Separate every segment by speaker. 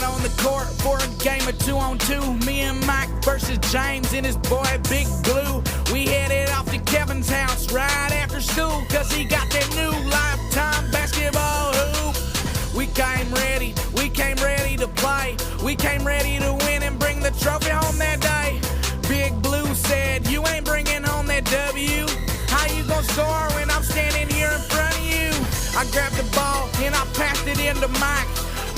Speaker 1: On the court for a game of 2-on-2. Me and Mike versus James and his boy Big Blue. We headed off to Kevin's house right after school, cause he got that new Lifetime basketball hoop. We came ready to play. We came ready to win and bring the trophy home that day. Big Blue said, you ain't bringing home that W. How you gonna score when I'm standing here in front of you? I grabbed the ball and I passed it into Mike.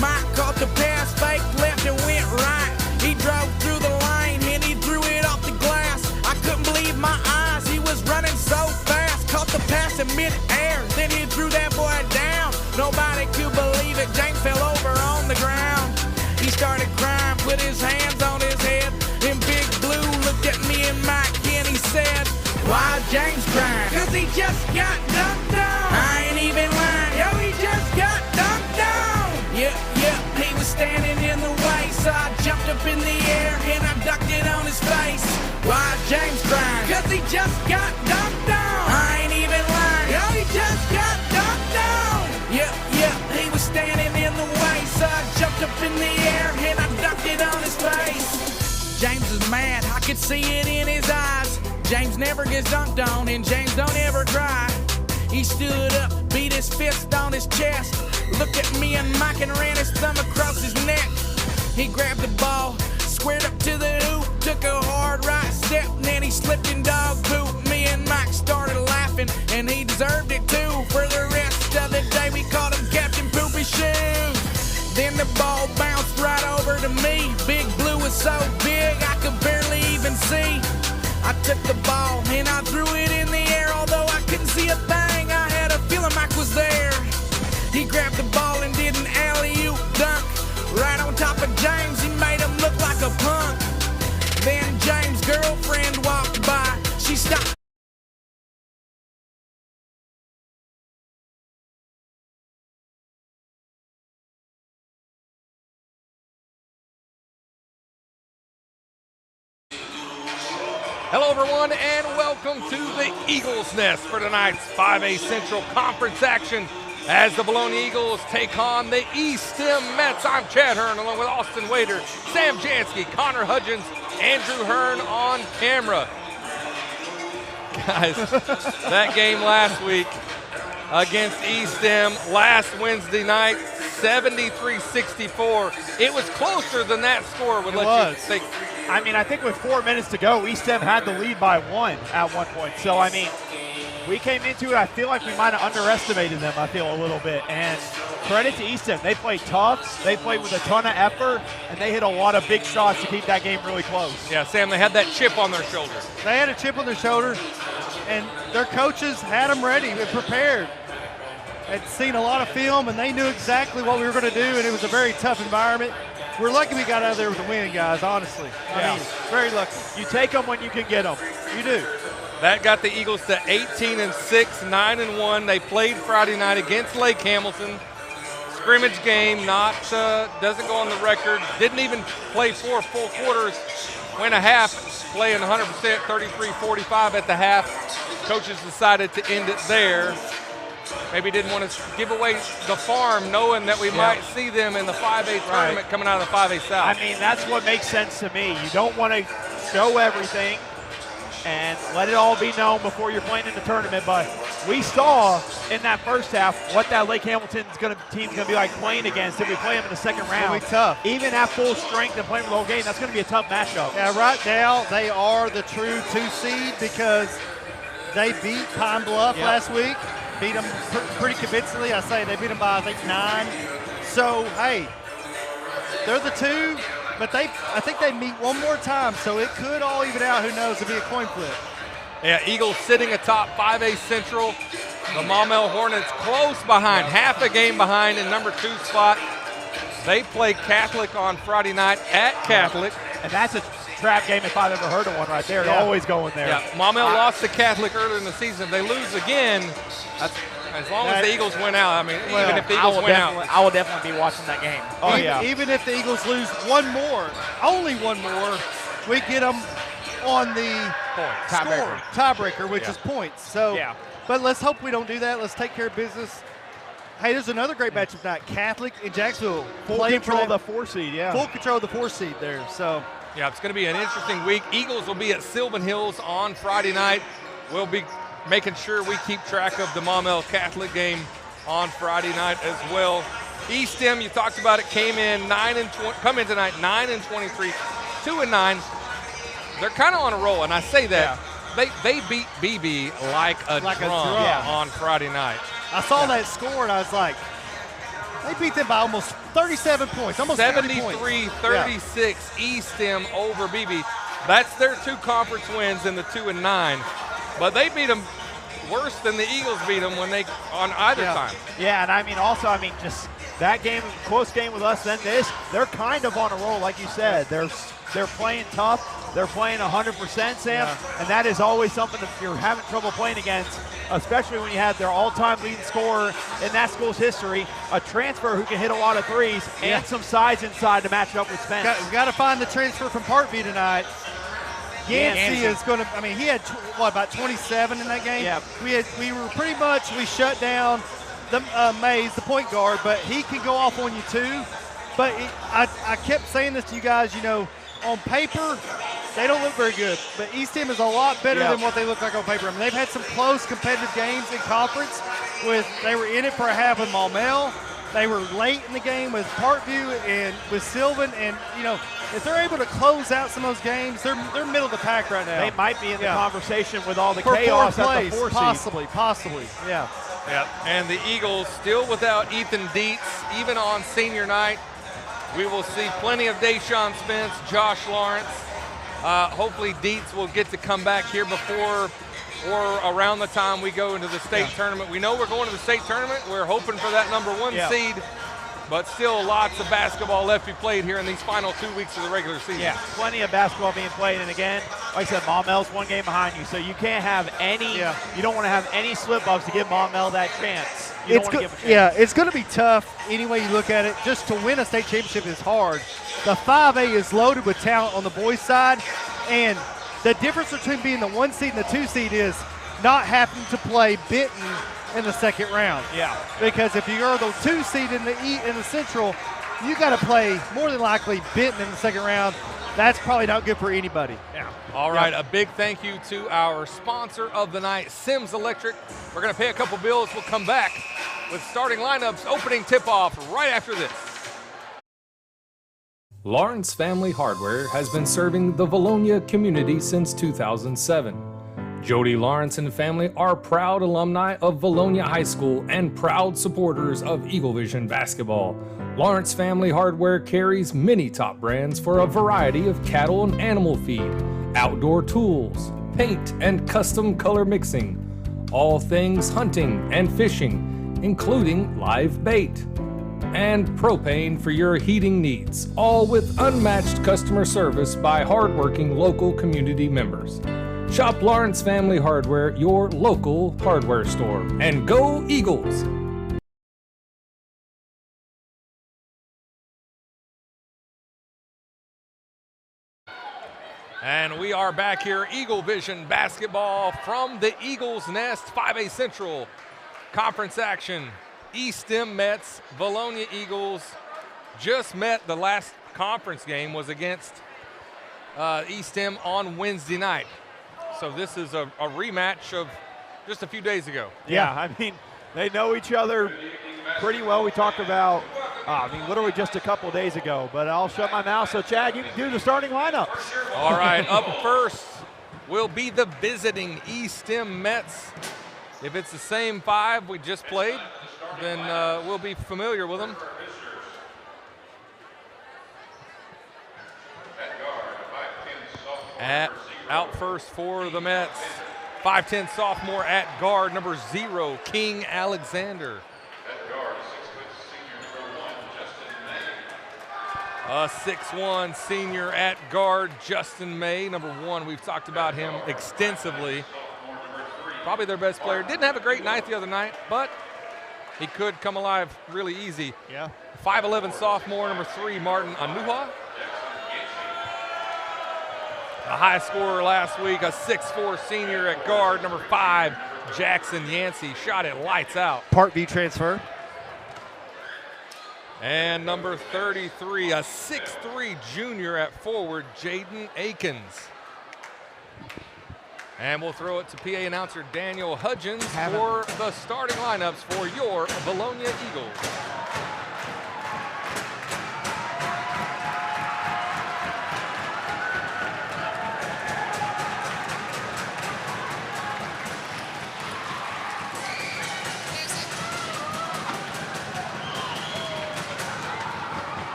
Speaker 1: Mike caught the pass, fake left and went right. He drove through the lane and he threw it off the glass. I couldn't believe my eyes, he was running so fast. Caught the pass in mid-air, then he threw that boy down. Nobody could believe it, James fell over on the ground. He started crying, put his hands on his head. Then Big Blue looked at me and Mike and he said, why James crying? Cause he just got dunked on. I ain't even lying, yo, he just got dunked on. Yeah, he was standing in the way, so I jumped up in the air and I ducked it on his face. Why James crying? Cause he just got dunked on. I ain't even lying, yo, he just got dunked on. Yeah, he was standing in the way, so I jumped up in the air and I ducked it on his face. James is mad, I could see it in his eyes. James never gets dunked on and James don't ever cry. He stood up, beat his fist on his chest, looked at me and Mike and ran his thumb across his neck. He grabbed the ball, squared up to the hoop, took a hard right step, and then he slipped in dog poop. Me and Mike started laughing, and he deserved it too. For the rest of the day, we called him Captain Poopy Shoes. Then the ball bounced right over to me. Big Blue was so big, I could barely even see. I took the ball and I threw it in the air, although I couldn't see a thing. I had a feeling Mike was there. He grabbed the ball and did an alley-oop dunk right on top of James. He made him look like a punk. Then James' girlfriend walked by. She stopped.
Speaker 2: Hello, everyone, and welcome to the Eagles Nest for tonight's 5A Central Conference action as the Vilonia Eagles take on the Estem Mets. I'm Chad Hearn, along with Austin Wader, Sam Jansky, Connor Hudgens, Andrew Hearn on camera. Guys, that game last week against Estem last Wednesday night, 73-64. It was closer than that score would let you think.
Speaker 3: I mean, I think with 4 minutes to go, Estem had the lead by 1 at one point. So, I mean, we came into it, I feel like we might have underestimated them, I feel a little bit. And credit to Estem. They played tough, they played with a ton of effort, and they hit a lot of big shots to keep that game really close.
Speaker 2: Yeah, Sam, they had that chip on their shoulder.
Speaker 4: They had a chip on their shoulder, and their coaches had them ready and prepared. Had seen a lot of film, and they knew exactly what we were going to do, and it was a very tough environment. We're lucky we got out of there with a win, guys, honestly. I mean, very lucky.
Speaker 3: You take them when you can get them.
Speaker 4: You do.
Speaker 2: That got the Eagles to 18-6, 9-1. They played Friday night against Lake Hamilton. Scrimmage game, doesn't go on the record. Didn't even play 4 full quarters. Went a half, playing 100%, 33-45 at the half. Coaches decided to end it there. Maybe didn't want to give away the farm, knowing that we might see them in the 5A tournament coming out of the 5A South.
Speaker 3: I mean, that's what makes sense to me. You don't want to show everything and let it all be known before you're playing in the tournament. But we saw in that first half what that Lake Hamilton team's going to be like playing against if we play them in the second round.
Speaker 4: It's going to be tough.
Speaker 3: Even at full strength and playing the whole game, that's going to be a tough matchup.
Speaker 4: Yeah, right now they are the true 2 seed because they beat Pine Bluff last week. Beat them pretty convincingly. I say they beat them by, I think, 9. So, hey, they're the 2, but I think they meet one more time, so it could all even out. Who knows? It'll be a coin flip.
Speaker 2: Yeah, Eagles sitting atop 5A Central. The Maumelle Hornets close behind, half a game behind in number 2 spot. They play Catholic on Friday night at Catholic.
Speaker 3: And that's a trap game if I've ever heard of one right there. They're always going there.
Speaker 2: Yeah, Maumelle lost to Catholic earlier in the season. If they lose again, As long as the Eagles win out, I mean,
Speaker 4: Well,
Speaker 2: even if the Eagles win out.
Speaker 5: I will definitely be watching that game.
Speaker 3: Oh,
Speaker 4: even,
Speaker 3: yeah.
Speaker 4: even if the Eagles lose one more, only one more, we get them on the
Speaker 5: Tiebreaker.
Speaker 4: tiebreaker, which is points. So,
Speaker 5: Yeah.
Speaker 4: but let's hope we don't do that. Let's take care of business. Hey, there's another great matchup tonight. Catholic and Jacksonville
Speaker 3: Full
Speaker 4: playing
Speaker 3: control
Speaker 4: for
Speaker 3: of the 4 seed, yeah.
Speaker 4: full control of the 4 seed there. So,
Speaker 2: Yeah, it's going to be an interesting week. Eagles will be at Sylvan Hills on Friday night. We'll be making sure we keep track of the Maumelle Catholic game on Friday night as well. Estem, you talked about it, came in 9-20, come in tonight 9-23, 2-9. They're kind of on a roll, and I say that they beat BB like a drum on Friday night.
Speaker 4: I saw that score, and I was like, they beat them by almost 37 points, almost 70 points.
Speaker 2: 73-36, Estem over BB. That's their 2 conference wins in the 2-9, but they beat them worse than the Eagles beat them when they on either time.
Speaker 3: Yeah, and I mean, also, I mean, just that game, close game with us, then this, they're kind of on a roll, like you said. They're playing tough. They're playing 100%, Sam, and that is always something that you're having trouble playing against, especially when you have their all-time leading scorer in that school's history, a transfer who can hit a lot of threes, and some size inside to match up with Spence.
Speaker 4: We got to find the transfer from Parkview tonight. Yancey is going to. I mean, he had about 27 in that game.
Speaker 3: Yeah.
Speaker 4: We shut down the Mays, the point guard, but he can go off on you too. But I kept saying this to you guys. You know, on paper, they don't look very good, but Estem is a lot better than what they look like on paper. I mean, they've had some close competitive games in conference. They were in it for a half with Maumelle. They were late in the game with Parkview and with Sylvan, and you know, if they're able to close out some of those games, they're middle of the pack right now.
Speaker 3: They might be in the conversation with all the
Speaker 4: for
Speaker 3: chaos
Speaker 4: fourth
Speaker 3: at
Speaker 4: place,
Speaker 3: the 4 seed.
Speaker 4: possibly, yeah.
Speaker 2: Yep. And the Eagles still without Ethan Dietz, even on senior night. We will see plenty of Deshaun Spence, Josh Lawrence. Hopefully Dietz will get to come back here before or around the time we go into the state tournament. We know we're going to the state tournament. We're hoping for that number 1 seed, but still lots of basketball left to be played here in these final 2 weeks of the regular season.
Speaker 3: Yeah, plenty of basketball being played, and again, like I said, Maumelle's 1 game behind you, so you can't have any. You don't want to have any slip-ups to give Maumelle that chance. You don't want to give a chance.
Speaker 4: Yeah, it's going to be tough any way you look at it. Just to win a state championship is hard. The 5A is loaded with talent on the boys' side, and the difference between being the 1 seed and the 2 seed is not having to play Benton in the second round.
Speaker 3: Yeah.
Speaker 4: Because if you're the 2 seed in the Central, you got to play more than likely Benton in the second round. That's probably not good for anybody.
Speaker 3: Yeah.
Speaker 2: All right, a big thank you to our sponsor of the night, Sims Electric. We're going to pay a couple bills. We'll come back with starting lineups, opening tip-off right after this.
Speaker 6: Lawrence Family Hardware has been serving the Vilonia community since 2007. Jody Lawrence and family are proud alumni of Vilonia High School and proud supporters of Eagle Vision basketball. Lawrence Family Hardware carries many top brands for a variety of cattle and animal feed, outdoor tools, paint, and custom color mixing. All things hunting and fishing, including live bait. And propane for your heating needs, all with unmatched customer service by hardworking local community members. Shop Lawrence Family Hardware, your local hardware store. And go Eagles!
Speaker 2: And we are back here, Eagle Vision basketball from the Eagles Nest 5A Central Conference action. Estem Mets, Vilonia Eagles just met. The last conference game was against Estem on Wednesday night. So this is a rematch of just a few days ago.
Speaker 3: Yeah, I mean, they know each other pretty well. We talked about, literally just a couple days ago, but I'll shut my mouth. So, Chad, you can do the starting lineups.
Speaker 2: All right, up first will be the visiting Estem Mets. If it's the same 5 we just played, then we'll be familiar with them. Out first for the Mets, 5'10" sophomore at guard, number 0, King Alexander. A 6'1" senior at guard, Justin May, number 1. We've talked about him extensively. probably their best player. Didn't have a great night the other night, but he could come alive really easy.
Speaker 4: Yeah.
Speaker 2: 5'11" sophomore, number 3, Martin Anuha. A high scorer last week, a 6'4" senior at guard, number 5, Jackson Yancey. Shot it lights out.
Speaker 4: Parkview transfer.
Speaker 2: And number 33, a 6'3" junior at forward, Jaden Akins. And we'll throw it to PA announcer Daniel Hudgens for the starting lineups for your Vilonia Eagles.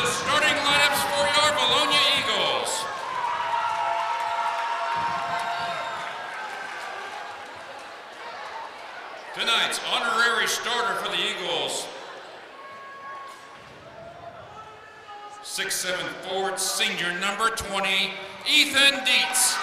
Speaker 7: Starting lineups for your Vilonia Eagles. Tonight's honorary starter for the Eagles, 6'7" forward senior number 20, Ethan Dietz.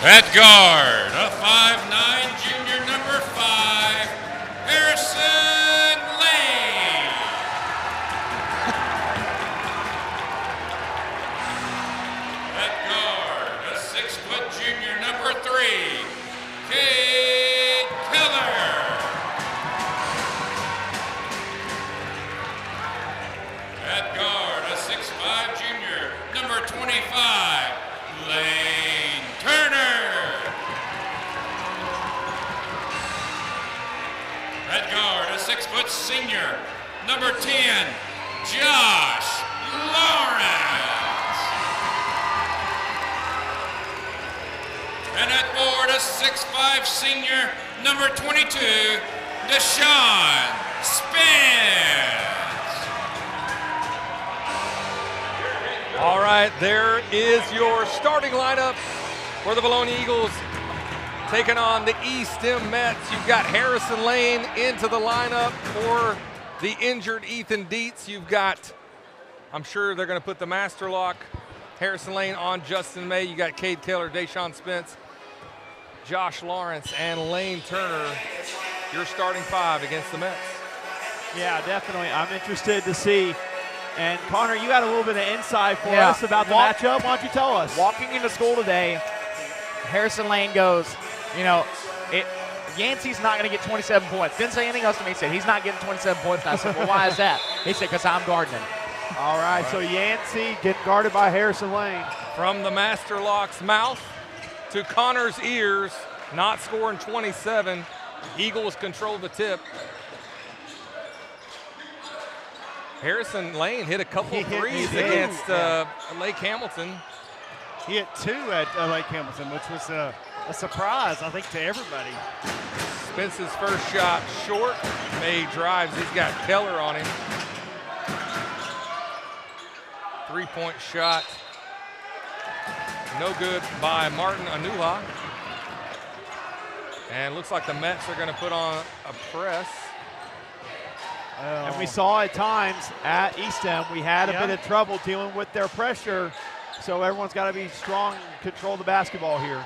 Speaker 7: At guard, a 5'9" junior number 5, Harrison Lane. At guard, a 6' junior number 3, Cade Keller. At guard, a 6'5" junior number 25, Lane Turner. At guard, a 6' senior, number 10, Josh Lawrence. And at board, a 6'5" senior, number 22, Deshaun Spence.
Speaker 2: All right, there is your starting lineup for the Vilonia Eagles taking on the Estem Mets. You've got Harrison Lane into the lineup for the injured Ethan Dietz. You've got, I'm sure they're going to put the master lock, Harrison Lane on Justin May. You got Cade Keller, Deshaun Spence, Josh Lawrence, and Lane Turner. Your starting 5 against the Mets.
Speaker 3: Yeah, definitely. I'm interested to see. And Connor, you got a little bit of insight for us about the matchup. Why don't you tell us?
Speaker 5: Walking into school today, Harrison Lane goes, Yancey's not going to get 27 points. Didn't say anything else to me. He said he's not getting 27 points. And I said, well, why is that? He said, because I'm guarding him.
Speaker 3: All right, so Yancey getting guarded by Harrison Lane.
Speaker 2: From the master lock's mouth to Connor's ears, not scoring 27. Eagles control the tip. Harrison Lane hit a couple threes against Lake Hamilton.
Speaker 4: He hit 2 at Lake Hamilton, which was a surprise, I think, to everybody.
Speaker 2: Spence's first shot short. May drives. He's got Keller on him. 3-point shot. No good by Martin Anuha. And looks like the Mets are going to put on a press.
Speaker 3: And we saw at times at Estem, we had a bit of trouble dealing with their pressure. So everyone's got to be strong and control the basketball here.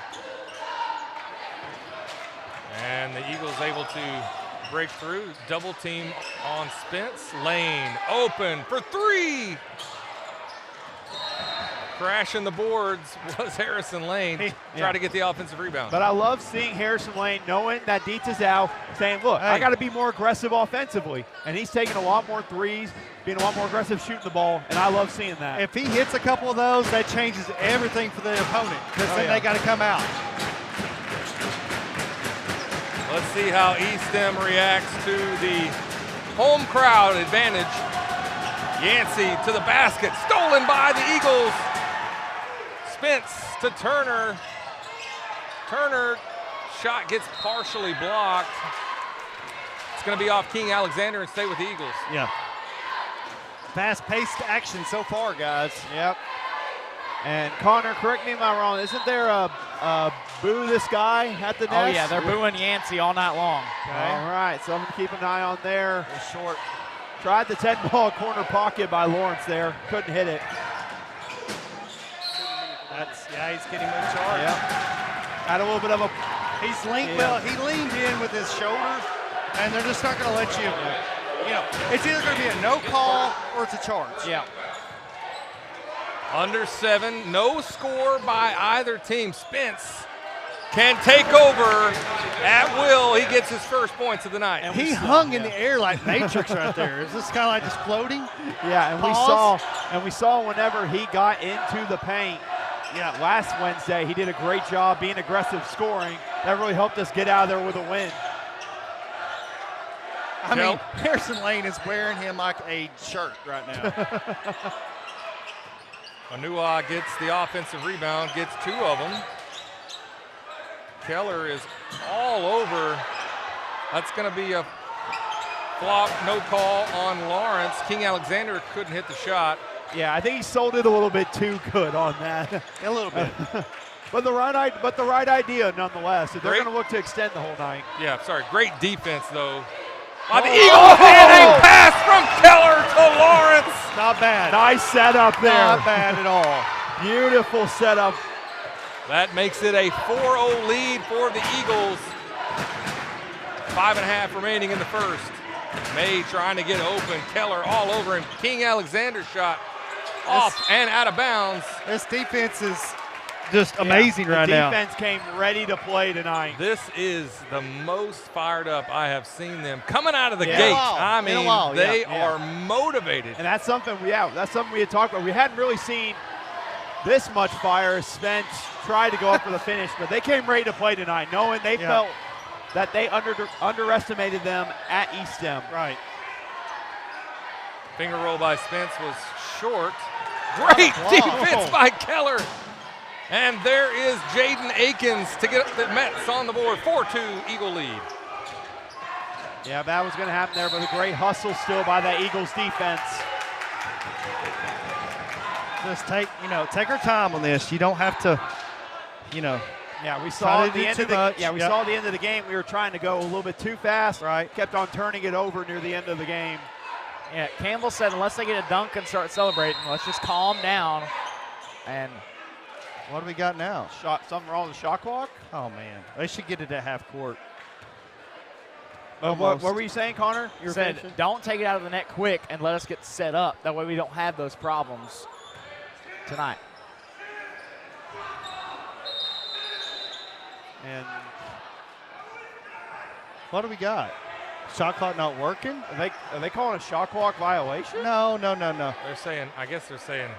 Speaker 2: And the Eagles able to break through. Double team on Spence. Lane open for 3. Crashing the boards was Harrison Lane. Try to get the offensive rebound.
Speaker 3: But I love seeing Harrison Lane knowing that Dietz is out, saying, look, I got to be more aggressive offensively. And he's taking a lot more threes, being a lot more aggressive shooting the ball, and I love seeing that.
Speaker 4: If he hits a couple of those, that changes everything for the opponent, because then they got to come out.
Speaker 2: Let's see how Estem reacts to the home crowd advantage. Yancey to the basket, stolen by the Eagles. Spence to Turner. Turner shot gets partially blocked. It's going to be off King Alexander and stay with the Eagles.
Speaker 4: Yeah. Fast-paced action so far, guys.
Speaker 3: Yep. And Connor, correct me if I'm wrong, isn't there a boo this guy at the nest?
Speaker 5: Oh, yeah, they're booing Yancey all night long.
Speaker 3: Okay. All right, so I'm going to keep an eye on there.
Speaker 5: Short.
Speaker 3: Tried the 10-ball corner pocket by Lawrence there. Couldn't hit it.
Speaker 4: He's getting moved charge.
Speaker 3: Yep. Had a little bit of a...
Speaker 4: He's leaned, well, he leaned in with his shoulders, and they're just not going to let you, it's either going to be a no call or it's a charge.
Speaker 5: Yeah.
Speaker 2: Under 7, no score by either team. Spence can take over at will. He gets his first points of the night.
Speaker 4: And he hung in the air like Matrix right there. Is this kind of like just floating?
Speaker 3: Yeah, and we saw whenever he got into the paint, last Wednesday, he did a great job being aggressive scoring. That really helped us get out of there with a win.
Speaker 4: I mean, Harrison Lane is wearing him like a shirt right now.
Speaker 2: Anua gets the offensive rebound, gets 2 of them. Keller is all over. That's going to be a flop, no call on Lawrence. King Alexander couldn't hit the shot.
Speaker 3: Yeah, I think he sold it a little bit too good on that.
Speaker 4: A little bit.
Speaker 3: But the right idea nonetheless. They're going to look to extend the whole night.
Speaker 2: Yeah, sorry. Great defense, though. By the Eagles, and a pass from Keller to Lawrence.
Speaker 4: Not bad.
Speaker 3: Nice setup there.
Speaker 4: Not bad at all.
Speaker 3: Beautiful setup.
Speaker 2: That makes it a 4-0 lead for the Eagles. 5.5 remaining in the first. May trying to get open. Keller all over him. King Alexander shot off and out of bounds.
Speaker 4: This defense is just amazing right now.
Speaker 3: The defense came ready to play tonight.
Speaker 2: This is the most fired up I have seen them coming out of the gate.
Speaker 4: I mean,
Speaker 2: they are motivated.
Speaker 3: And that's something we had talked about. We hadn't really seen this much fire as Spence tried to go up for the finish, but they came ready to play tonight, knowing they felt that they underestimated them at Estem.
Speaker 4: Right.
Speaker 2: Finger roll by Spence was short. Great defense by Keller. And there is Jaden Akins to get the Mets on the board. 4-2 Eagle lead.
Speaker 3: Yeah, that was going to happen there, but a great hustle still by that Eagles defense.
Speaker 4: Just take our time on this. You don't have to,
Speaker 3: Yeah, we saw at the end of the
Speaker 4: we
Speaker 3: saw at the end of the game we were trying to go a little bit too fast.
Speaker 4: Right.
Speaker 3: Kept on turning it over near the end of the game.
Speaker 5: Yeah, Campbell said unless they get a dunk and start celebrating, let's just calm down. And
Speaker 4: what do we got now?
Speaker 3: Something wrong with the shot clock?
Speaker 4: Oh, man. They should get it at half court.
Speaker 3: What were you saying, Connor? You
Speaker 5: said don't take it out of the net quick and let us get set up. That way we don't have those problems tonight.
Speaker 3: And
Speaker 4: what do we got? Shot clock not working?
Speaker 3: Are they calling a shot clock violation?
Speaker 4: No.
Speaker 2: They're saying, I guess they're saying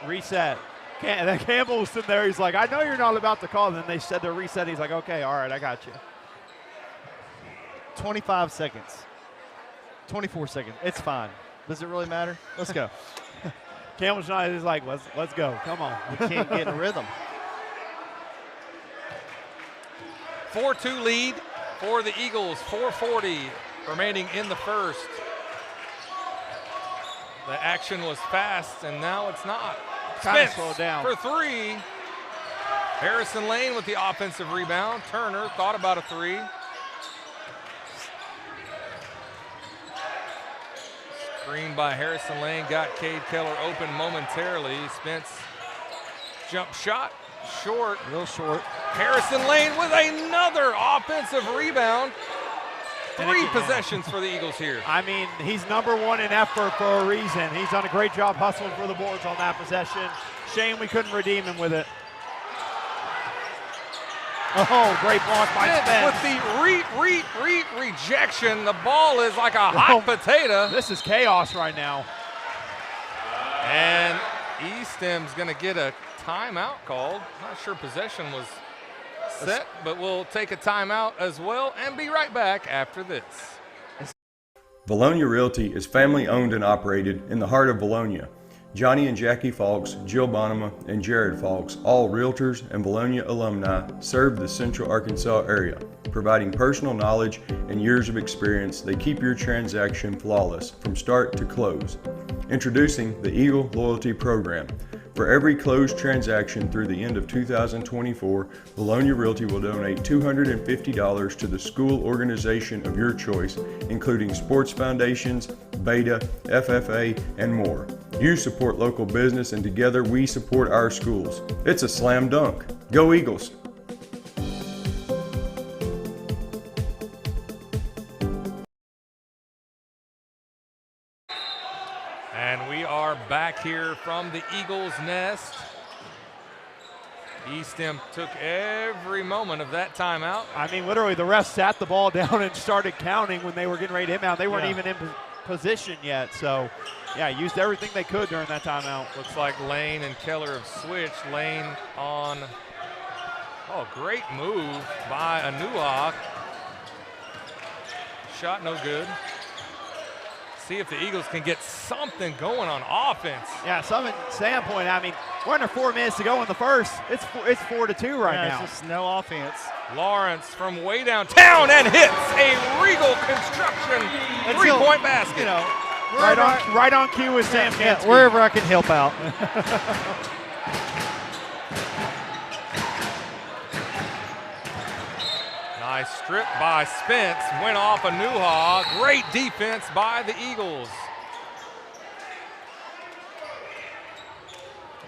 Speaker 3: reset. Campbell was sitting there. He's like, I know you're not about to call. And then they said they're reset. He's like, okay, all right, I got you.
Speaker 4: 25 seconds. 24 seconds. It's fine. Does it really matter? Let's go.
Speaker 3: Campbell's not. He's like, let's go. Come on.
Speaker 4: We can't get in a rhythm.
Speaker 2: 4-2 lead for the Eagles. 4:40 remaining in the first. The action was fast, and now it's not.
Speaker 3: Spence
Speaker 2: Spence
Speaker 3: slowed down
Speaker 2: for 3. Harrison Lane with the offensive rebound. Turner thought about a 3. Screen by Harrison Lane got Cade Keller open momentarily. Spence jump shot short.
Speaker 4: Real short.
Speaker 2: Harrison Lane with another offensive rebound. 3 possessions for the Eagles here.
Speaker 3: I mean, he's number 1 in effort for a reason. He's done a great job hustling for the boards on that possession. Shame we couldn't redeem him with it. Oh, great block by Spence.
Speaker 2: With the rejection, the ball is like a hot potato.
Speaker 3: This is chaos right now.
Speaker 2: And Estem's going to get a timeout called. Not sure possession was set, but we'll take a timeout as well and be right back after this.
Speaker 8: Vilonia Realty is family owned and operated in the heart of Vilonia. Johnny and Jackie Falks, Jill Bonema, and Jared Falks, all realtors and Vilonia alumni, serve the Central Arkansas area. Providing personal knowledge and years of experience, they keep your transaction flawless from start to close. Introducing the Eagle Loyalty Program. For every closed transaction through the end of 2024, Vilonia Realty will donate $250 to the school organization of your choice, including sports foundations, Beta, FFA, and more. You support local business, and together we support our schools. It's a slam dunk. Go Eagles!
Speaker 2: And we are back here from the Eagles' nest. Estem took every moment of that timeout.
Speaker 3: I mean, literally, the refs sat the ball down and started counting when they were getting ready to inbound. They weren't even in position yet. So, yeah, used everything they could during that timeout.
Speaker 2: Looks like Lane and Keller have switched. Lane on, great move by Anuak. Shot no good. See if the Eagles can get something going on offense.
Speaker 3: Yeah, some standpoint, I mean, we're under 4 minutes to go in the first. It's 4-2 right now.
Speaker 4: It's just no offense.
Speaker 2: Lawrence from way downtown and hits a Regal Construction three-point basket.
Speaker 4: You know,
Speaker 3: right on cue with Sam Kansky.
Speaker 4: wherever I can help out.
Speaker 2: Nice strip by Spence, went off Anuha. Great defense by the Eagles.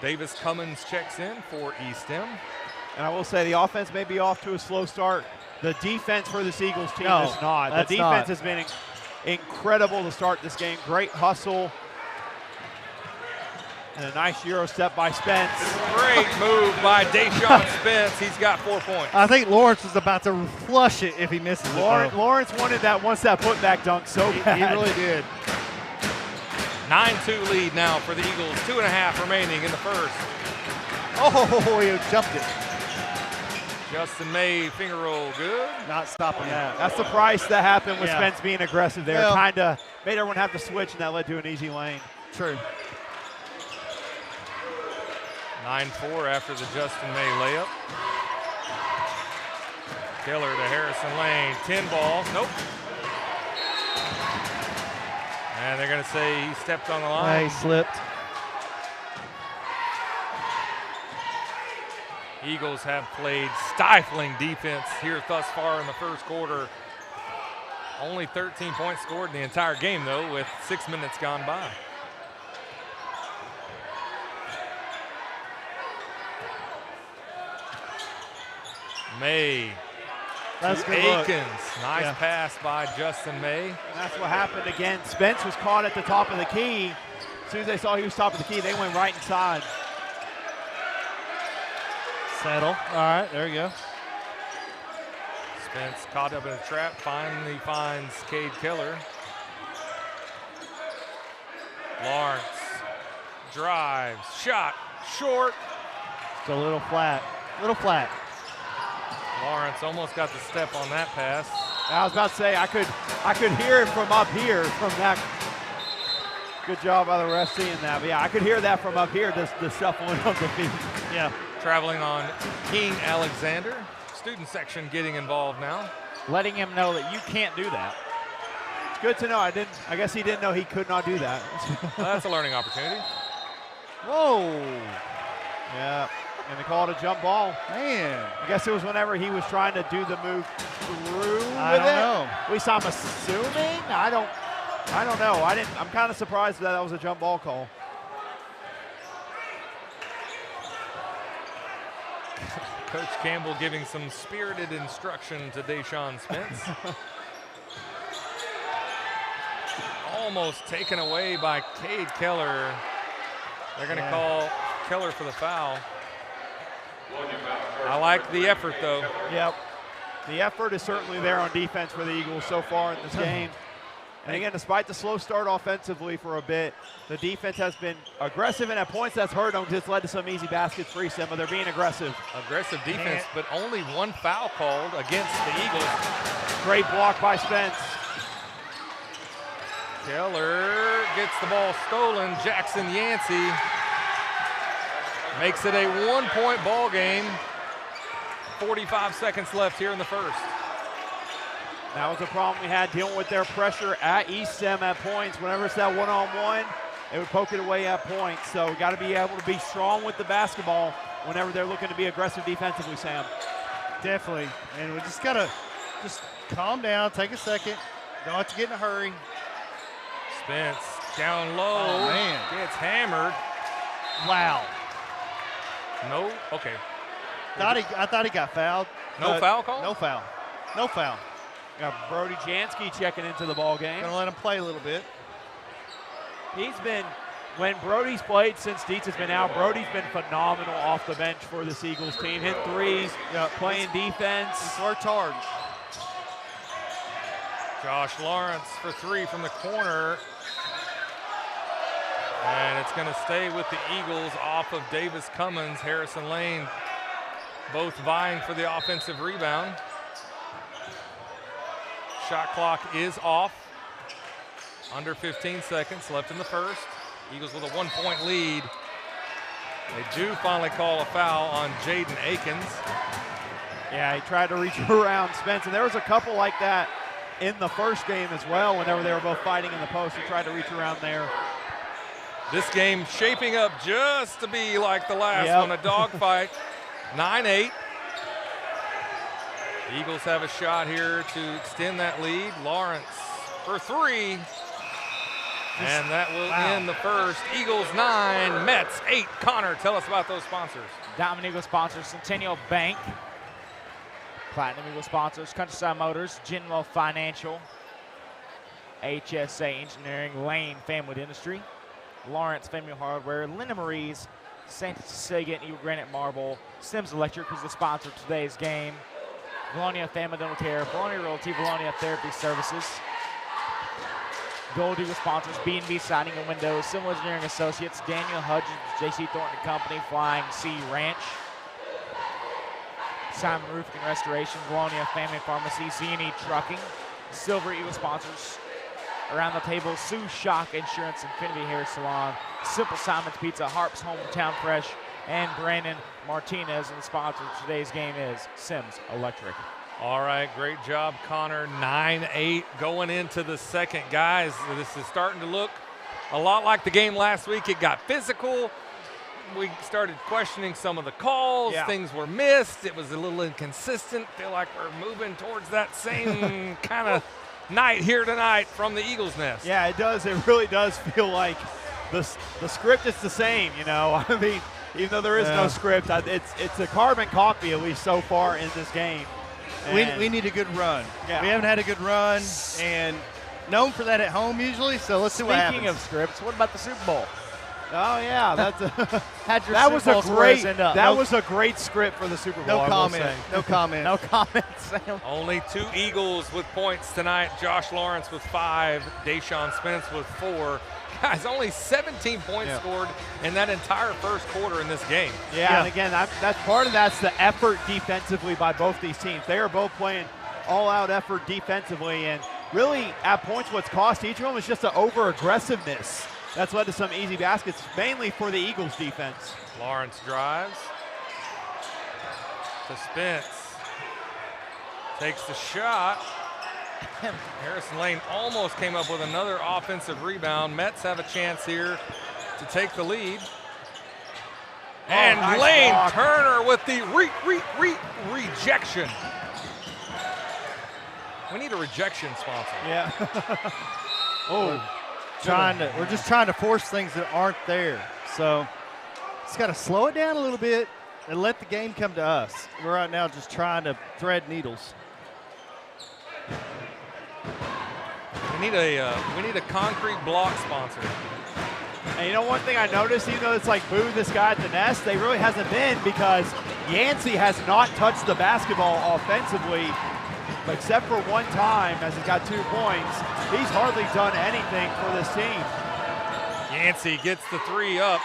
Speaker 2: Davis Cummins checks in for Estem.
Speaker 3: And I will say the offense may be off to a slow start. The defense for this Eagles team is not. The defense has been incredible to start this game. Great hustle. And a nice Euro step by Spence.
Speaker 2: Great move by Deshaun Spence. He's got 4 points.
Speaker 4: I think Lawrence is about to flush it if he misses it.
Speaker 3: Lawrence wanted that putback dunk so bad.
Speaker 4: He really did.
Speaker 2: 9-2 lead now for the Eagles. 2.5 remaining in the first.
Speaker 4: Oh, he jumped it.
Speaker 2: Justin May finger roll good.
Speaker 4: Not stopping that.
Speaker 3: That's the price that happened with Spence being aggressive there.
Speaker 4: Well,
Speaker 3: kind of made everyone have to switch, and that led to an easy lane.
Speaker 4: True.
Speaker 2: 9-4 after the Justin May layup. Keller to Harrison Lane. 10 ball. Nope. And they're going to say he stepped on the line.
Speaker 4: He slipped.
Speaker 2: Eagles have played stifling defense here thus far in the first quarter. Only 13 points scored in the entire game, though, with 6 minutes gone by. May.
Speaker 4: That's good
Speaker 2: Akins.
Speaker 4: look.
Speaker 2: Nice pass by Justin May.
Speaker 3: And that's what happened again. Spence was caught at the top of the key. As soon as they saw he was top of the key, they went right inside.
Speaker 4: Settle. All right, there you go.
Speaker 2: Spence caught up in a trap, finally finds Cade Keller. Lawrence drives, shot, short.
Speaker 4: It's a little flat.
Speaker 2: Lawrence almost got the step on that pass.
Speaker 3: I was about to say, I could hear it from up here from that. Good job by the ref seeing that. But yeah, I could hear that from up here, the shuffling of the feet.
Speaker 4: Yeah.
Speaker 2: Traveling on King Alexander. Student section getting involved now.
Speaker 5: Letting him know that you can't do that.
Speaker 3: It's good to know. I guess he didn't know he could not do that.
Speaker 2: Well, that's a learning opportunity.
Speaker 4: Whoa.
Speaker 3: Yeah. And they called a jump ball.
Speaker 4: Man.
Speaker 3: I guess it was whenever he was trying to do the move through
Speaker 4: I
Speaker 3: with
Speaker 4: don't
Speaker 3: it.
Speaker 4: know.
Speaker 3: At least I'm assuming. I don't know. I'm kind of surprised that was a jump ball call.
Speaker 2: Coach Campbell giving some spirited instruction to Deshaun Spence. Almost taken away by Cade Keller. They're going to call Keller for the foul. I like the effort, though.
Speaker 3: Yep. The effort is certainly there on defense for the Eagles so far in this game. And again, despite the slow start offensively for a bit, the defense has been aggressive, and at points that's hurt them because it's led to some easy baskets for Estem, but they're being aggressive.
Speaker 2: Aggressive defense, but only one foul called against the Eagles.
Speaker 3: Great block by Spence.
Speaker 2: Keller gets the ball stolen. Jackson Yancey makes it a 1-point ball game. 45 seconds left here in the first.
Speaker 3: That was a problem we had dealing with their pressure at Estem at points. Whenever it's that one-on-one, they would poke it away at points. So we got to be able to be strong with the basketball whenever they're looking to be aggressive defensively, Sam.
Speaker 4: Definitely. And we just got to just calm down, take a second. Don't have to get in a hurry.
Speaker 2: Spence down low.
Speaker 4: Oh, man.
Speaker 2: Gets hammered.
Speaker 4: Wow.
Speaker 2: No? Okay.
Speaker 4: I thought he got fouled.
Speaker 2: No foul call?
Speaker 4: No foul. No foul.
Speaker 3: Got Brody Jansky checking into the ball game.
Speaker 4: Gonna let him play a little bit.
Speaker 3: He's been, when Brody's played since Dietz has been out, Brody's been phenomenal off the bench for this Eagles team. Hit threes, playing defense.
Speaker 4: He's worked hard.
Speaker 2: Josh Lawrence for three from the corner. And it's going to stay with the Eagles off of Davis Cummins, Harrison Lane, both vying for the offensive rebound. Shot clock is off. Under 15 seconds left in the first. Eagles with a 1-point lead. They do finally call a foul on Jaden Akins.
Speaker 3: Yeah, he tried to reach around Spence, and there was a couple like that in the first game as well. Whenever they were both fighting in the post, he tried to reach around there.
Speaker 2: This game shaping up just to be like the last one, a dogfight. 9-8. The Eagles have a shot here to extend that lead. Lawrence for three. And that will end the first. Eagles 9, Mets 8. Connor, tell us about those sponsors.
Speaker 5: Diamond Eagle sponsors Centennial Bank. Platinum Eagle sponsors Countryside Motors, Genmo Financial, HSA Engineering, Lane Family Dentistry, Lawrence Family Hardware, Linda Marie's, Santa Cecilia and Eagle Granite Marble, Sims Electric was the sponsor of today's game, Vilonia Family Dental Care, Vilonia Realty, Vilonia Therapy Services, Gold Eagle sponsors B&B Siding and Windows, Civil Engineering Associates, Daniel Hudgens, J.C. Thornton Company, Flying C Ranch, Simon Roofing and Restoration, Vilonia Family Pharmacy, Z&E Trucking, Silver Eagle sponsors. Around the table, Sue Shock Insurance, Infinity Hair Salon, Simple Simon's Pizza, Harp's Hometown Fresh, and Brandon Martinez. And the sponsor of today's game is Sims Electric.
Speaker 2: All right, great job, Connor. 9-8 going into the second. Guys, this is starting to look a lot like the game last week. It got physical. We started questioning some of the calls. Things were missed. It was a little inconsistent. Feel like we're moving towards that same kind of night here tonight from the Eagles' nest.
Speaker 3: Yeah, it does. It really does feel like the script is the same, you know. I mean, even though there is no script, it's a carbon copy, at least so far in this game.
Speaker 4: We need a good run. We haven't had a good run, and known for that at home usually, so let's see what happens.
Speaker 5: Speaking of scripts, what about the Super Bowl?
Speaker 3: Oh yeah, that was a great script for the Super Bowl.
Speaker 4: No comment. No comment.
Speaker 5: No comment, Sam.
Speaker 2: Only 2 Eagles with points tonight. Josh Lawrence with 5, Deshaun Spence with 4. Guys, only 17 points scored in that entire first quarter in this game.
Speaker 3: And again, that's part of that's the effort defensively by both these teams. They are both playing all-out effort defensively, and really at points what's cost each of them is just the over-aggressiveness. That's led to some easy baskets, mainly for the Eagles defense.
Speaker 2: Lawrence drives to Spence. Takes the shot. Harrison Lane almost came up with another offensive rebound. Mets have a chance here to take the lead. And
Speaker 3: nice
Speaker 2: Lane
Speaker 3: block.
Speaker 2: Turner with the rejection. We need a rejection sponsor.
Speaker 3: Yeah.
Speaker 4: We're just trying to force things that aren't there. So just got to slow it down a little bit and let the game come to us. We're right now just trying to thread needles.
Speaker 2: We need a concrete block sponsor.
Speaker 3: And you know one thing I noticed, even though it's like boo this guy at the nest, they really hasn't been, because Yancey has not touched the basketball offensively, except for one time as he got 2 points. He's hardly done anything for this team.
Speaker 2: Yancey gets the 3 up.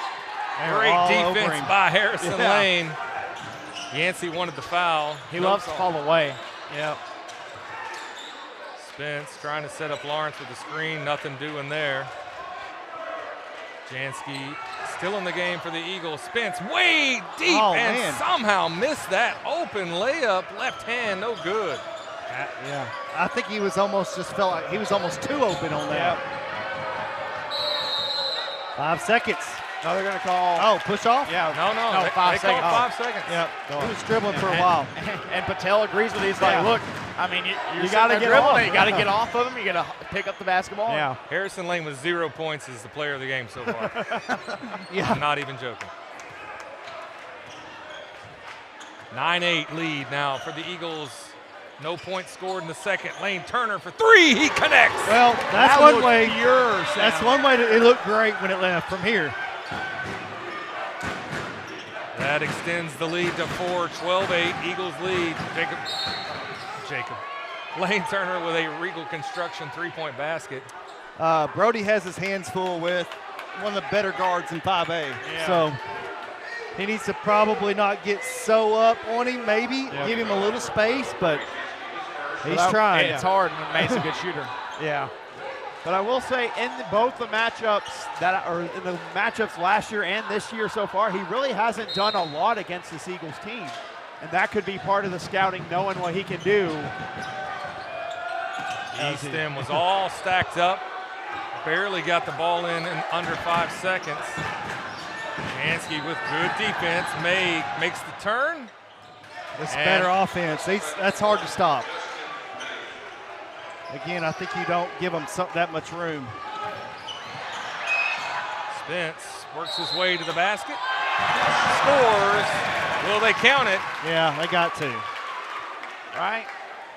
Speaker 4: They're
Speaker 2: Great
Speaker 4: all over
Speaker 2: defense
Speaker 4: him.
Speaker 2: by Harrison Lane. Yancey wanted the foul.
Speaker 5: He loves to fall away.
Speaker 3: Yep.
Speaker 2: Spence trying to set up Lawrence with the screen, nothing doing there. Jansky still in the game for the Eagles. Spence way deep and somehow missed that open layup. Left hand, no good.
Speaker 4: Yeah, I think he was almost felt like he was almost too open on that. Yep. 5 seconds.
Speaker 3: No, they're going to call.
Speaker 4: Oh, push off?
Speaker 2: Yeah. No,
Speaker 5: 5 seconds.
Speaker 2: 5 seconds.
Speaker 4: Yep. He was dribbling for a while.
Speaker 5: And Patel agrees with it. He's like, look, I mean, you
Speaker 3: got to get off.
Speaker 5: You got to get off of him. You got to pick up the basketball.
Speaker 3: Yeah.
Speaker 2: Harrison Lane with 0 points is the player of the game so far.
Speaker 3: Yeah.
Speaker 2: I'm not even joking. 9-8 lead now for the Eagles. No points scored in the second. Lane Turner for 3. He connects.
Speaker 4: Well, that's one way.
Speaker 3: Pure,
Speaker 4: that's one way. It looked great when it left from here.
Speaker 2: That extends the lead to 4. 12-8. Eagles lead. Jacob. Lane Turner with a Regal Construction 3-point basket.
Speaker 4: Brody has his hands full with one of the better guards in 5A.
Speaker 3: Yeah.
Speaker 4: So he needs to probably not get so up on him, maybe. Give him a little space, but he's trying.
Speaker 5: It's hard when May's a good shooter.
Speaker 3: Yeah. But I will say, in both the matchups in the matchups last year and this year so far, he really hasn't done a lot against this Eagles team. And that could be part of the scouting, knowing what he can do.
Speaker 2: Estem was all stacked up. Barely got the ball in under 5 seconds. Jansky with good defense. May makes the turn.
Speaker 4: It's better offense. That's hard to stop. Again, I think you don't give them that much room.
Speaker 2: Spence works his way to the basket. Scores. Will they count it?
Speaker 4: Yeah, they got to.
Speaker 3: Right?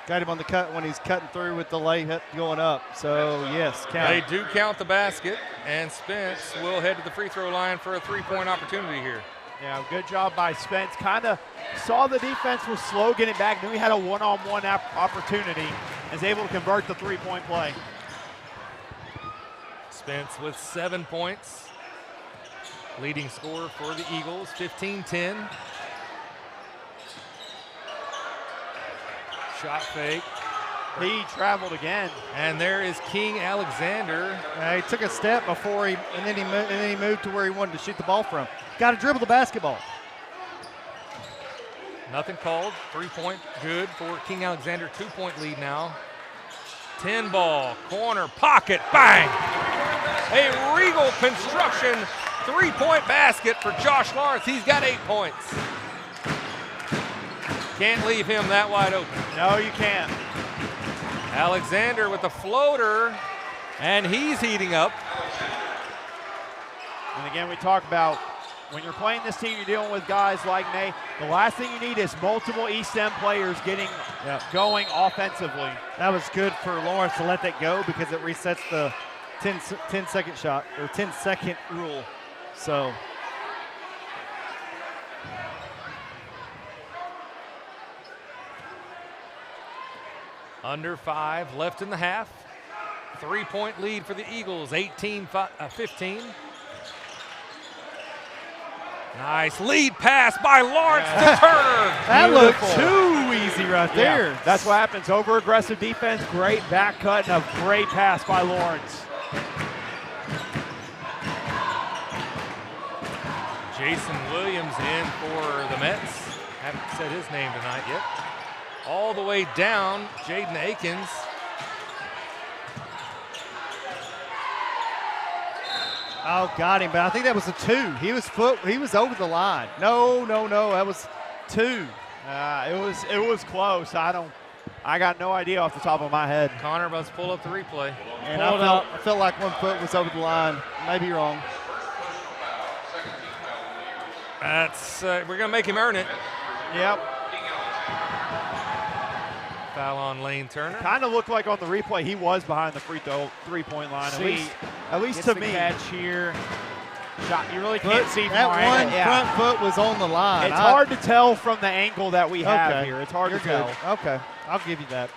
Speaker 4: Got him on the cut when he's cutting through with the layup going up. So, yes, count.
Speaker 2: They do count the basket, and Spence will head to the free throw line for a 3-point opportunity here.
Speaker 3: Yeah, good job by Spence. Kind of saw the defense was slow getting back. Then we had a one-on-one opportunity. Is able to convert the 3-point play.
Speaker 2: Spence with 7 points. Leading scorer for the Eagles, 15-10. Shot fake.
Speaker 3: He traveled again.
Speaker 2: And there is King Alexander.
Speaker 4: He took a step before and then he moved to where he wanted to shoot the ball from. Got to dribble the basketball.
Speaker 2: Nothing called. 3-point good for King Alexander. 2-point lead now. 10 ball, corner, pocket, bang! A Regal Construction 3-point basket for Josh Lawrence. He's got 8 points. Can't leave him that wide open.
Speaker 3: No, you can't.
Speaker 2: Alexander with the floater, and he's heating up.
Speaker 3: And again, we talk about when you're playing this team, you're dealing with guys like May. The last thing you need is multiple Estem players getting going offensively.
Speaker 4: That was good for Lawrence to let that go because it resets the 10-second shot or 10-second rule. So.
Speaker 2: Under 5 left in the half. 3-point lead for the Eagles, 18-15. Nice lead pass by Lawrence to Turner.
Speaker 4: That looked too easy right there.
Speaker 3: That's what happens. Over-aggressive defense, great back cut, and a great pass by Lawrence.
Speaker 2: Jason Williams in for the Mets. Haven't said his name tonight yet. All the way down, Jaden Akins.
Speaker 4: Oh, got him, but I think that was a 2. He was over the line. No, that was 2.
Speaker 3: It was close. I got no idea off the top of my head.
Speaker 2: Connor must pull up the replay.
Speaker 4: And I felt like 1 foot was over the line. Maybe wrong.
Speaker 2: That's we're gonna make him earn it.
Speaker 3: Yep.
Speaker 2: Foul on Lane Turner.
Speaker 3: Kind of looked like on the replay he was behind the free throw 3-point line. At least to me.
Speaker 5: Catch here. Shot. You really can't see from
Speaker 4: that
Speaker 5: our
Speaker 4: one
Speaker 5: angle.
Speaker 4: front foot was on the line.
Speaker 3: It's hard to tell from the angle that we have here. It's hard to tell.
Speaker 4: Okay, I'll give you that.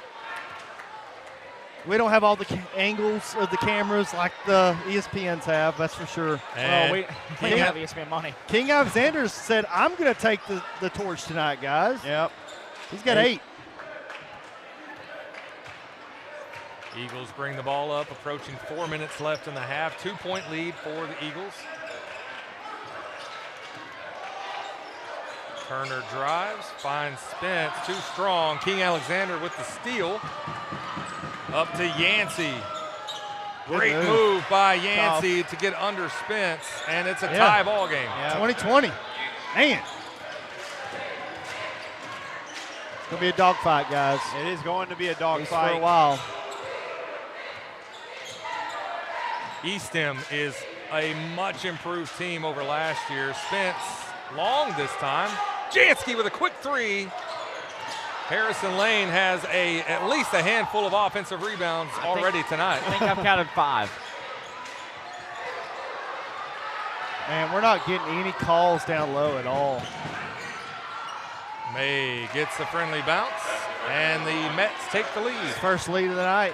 Speaker 4: We don't have all the angles of the cameras like the ESPNs have, that's for sure.
Speaker 2: And
Speaker 5: we don't have ESPN money.
Speaker 4: King Alexander said, I'm going to take the torch tonight, guys.
Speaker 3: Yep.
Speaker 4: He's got 8.
Speaker 2: Eagles bring the ball up, approaching 4 minutes left in the half. 2-point lead for the Eagles. Turner drives, finds Spence, too strong. King Alexander with the steal. Up to Yancey. Great move by Yancey to get under Spence, and it's a tie ball game.
Speaker 4: 20-20. Man. It's going to be a dogfight, guys.
Speaker 3: It is going to be a dogfight.
Speaker 4: For a while.
Speaker 2: Estem is a much improved team over last year. Spence long this time. Jansky with a quick three. Harrison Lane has at least a handful of offensive rebounds already tonight.
Speaker 5: I think I've counted 5.
Speaker 4: Man, we're not getting any calls down low at all.
Speaker 2: May gets a friendly bounce, and the Mets take the lead.
Speaker 4: First lead of the night.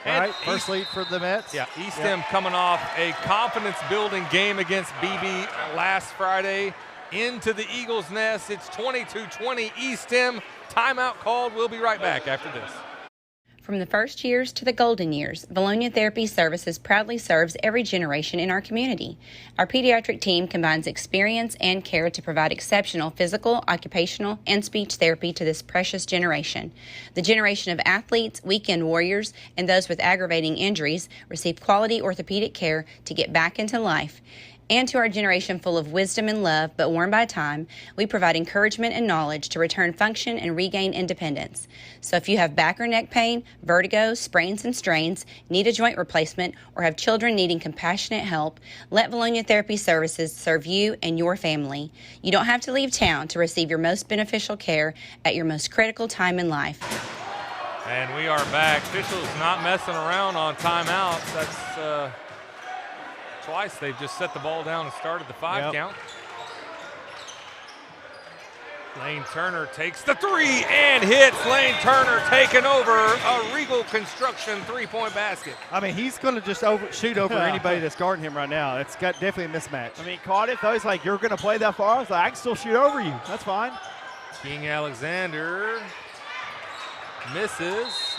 Speaker 2: And
Speaker 4: right, first lead for the Mets.
Speaker 2: Yeah, Estem coming off a confidence-building game against BB last Friday. Into the Eagles' nest. It's 22-20 Estem. Timeout called. We'll be right back after this.
Speaker 9: From the first years to the golden years, Vilonia Therapy Services proudly serves every generation in our community. Our pediatric team combines experience and care to provide exceptional physical, occupational, and speech therapy to this precious generation. The generation of athletes, weekend warriors, and those with aggravating injuries receive quality orthopedic care to get back into life. And to our generation full of wisdom and love, but worn by time, we provide encouragement and knowledge to return function and regain independence. So if you have back or neck pain, vertigo, sprains and strains, need a joint replacement, or have children needing compassionate help, let Vilonia Therapy Services serve you and your family. You don't have to leave town to receive your most beneficial care at your most critical time in life.
Speaker 2: And we are back. Officials not messing around on timeouts. That's twice they've just set the ball down and started the 5 count. Lane Turner takes the 3 and hits. Lane Turner taking over a Regal Construction 3-point basket.
Speaker 4: I mean, he's going to just shoot over anybody that's guarding him right now. It's got definitely a mismatch.
Speaker 3: I mean, caught it, though. He's like, you're going to play that far? I was like, I can still shoot over you. That's fine.
Speaker 2: King Alexander misses.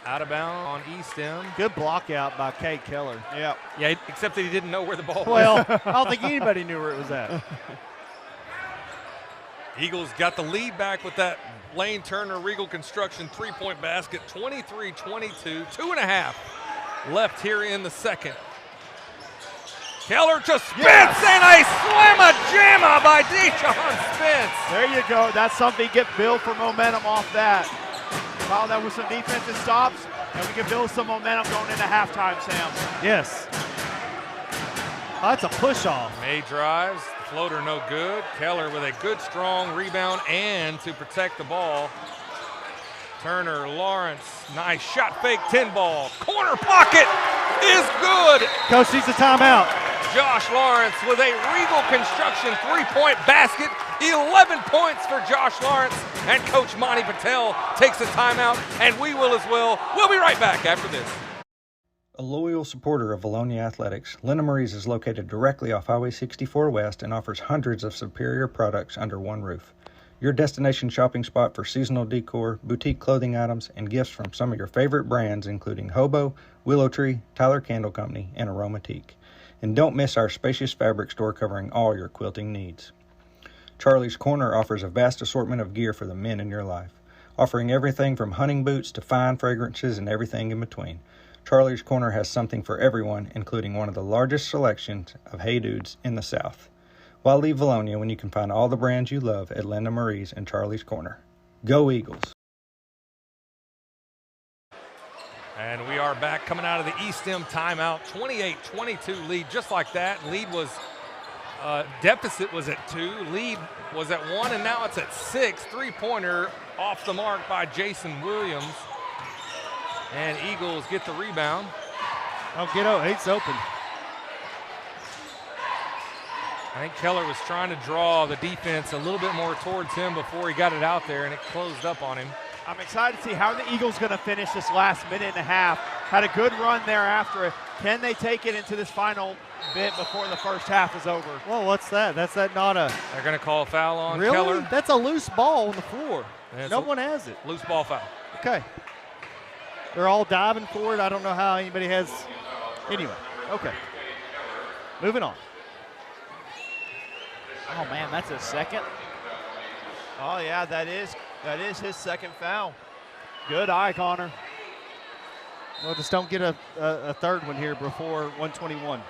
Speaker 2: Out of bounds on Estem.
Speaker 4: Good block out by Cade Keller.
Speaker 3: Yeah.
Speaker 2: Yeah, except that he didn't know where the ball was.
Speaker 4: Well, I don't think anybody knew where it was at.
Speaker 2: Eagles got the lead back with that Lane Turner Regal Construction 3-point basket, 23-22, 2.5 left here in the second. Keller to Spence, and a slamma-jamma by Dejon Spence.
Speaker 3: There you go. That's something. Get build for momentum off that. Follow that with some defensive stops, and we can build some momentum going into halftime, Sam.
Speaker 4: Yes. Oh, that's a push-off.
Speaker 2: May drives, floater no good. Keller with a good, strong rebound and to protect the ball. Turner, Lawrence, nice shot fake, 10 ball. Corner pocket is good.
Speaker 4: Coach needs a timeout.
Speaker 2: Josh Lawrence with a Regal Construction 3-point basket. 11 points for Josh Lawrence, and Coach Monty Patel takes a timeout, and we will as well. We'll be right back after this.
Speaker 10: A loyal supporter of Vilonia Athletics, Linda Marie's is located directly off Highway 64 West and offers hundreds of superior products under one roof. Your destination shopping spot for seasonal decor, boutique clothing items, and gifts from some of your favorite brands including Hobo, Willow Tree, Tyler Candle Company, and Aromatique. And don't miss our spacious fabric store covering all your quilting needs. Charlie's Corner offers a vast assortment of gear for the men in your life, offering everything from hunting boots to fine fragrances and everything in between. Charlie's Corner has something for everyone, including one of the largest selections of Hey Dudes in the South. Why leave Vilonia when you can find all the brands you love at Linda Marie's and Charlie's Corner? Go Eagles!
Speaker 2: And we are back coming out of the Estem timeout. 28-22 lead, just like that. Lead was deficit was at 2, lead was at 1, and now it's at 6. 3-pointer off the mark by Jason Williams. And Eagles get the rebound.
Speaker 4: Oh, get out. He's open.
Speaker 2: I think Keller was trying to draw the defense a little bit more towards him before he got it out there, and it closed up on him.
Speaker 3: I'm excited to see how the Eagles going to finish this last minute and a half. Had a good run there after it. Can they take it into this final bit before the first half is over?
Speaker 4: Well, what's that? That's not a...
Speaker 2: They're going to call a foul on
Speaker 4: really?
Speaker 2: Keller.
Speaker 4: That's a loose ball on the floor.
Speaker 2: Yeah,
Speaker 4: no one has it.
Speaker 2: Loose ball foul.
Speaker 4: Okay. They're all diving for it. I don't know how anybody has. Anyway, okay. Moving on.
Speaker 5: Oh, man, that's a second.
Speaker 3: Oh, yeah, that is his second foul. Good eye, Connor.
Speaker 4: Well, just don't get a third one here before 121.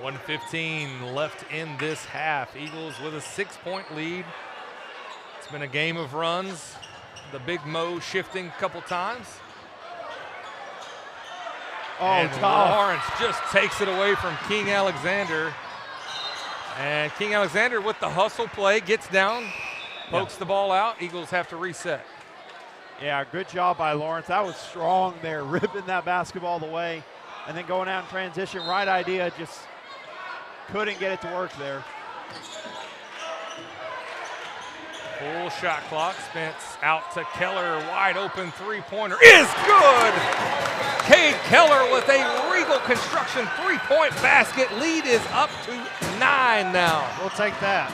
Speaker 2: 1:15 left in this half. Eagles with a 6-point lead. It's been a game of runs. The Big Mo shifting a couple times.
Speaker 3: Oh,
Speaker 2: and
Speaker 3: tough.
Speaker 2: Lawrence just takes it away from King Alexander. And King Alexander with the hustle play, gets down, pokes the ball out. Eagles have to reset.
Speaker 3: Yeah, good job by Lawrence. That was strong there, ripping that basketball away. And then going out in transition, right idea, just couldn't get it to work there.
Speaker 2: Full shot clock. Spence out to Keller. Wide open three-pointer is good. Cade Keller with a Regal Construction three-point basket. Lead is up to 9 now.
Speaker 4: We'll take that.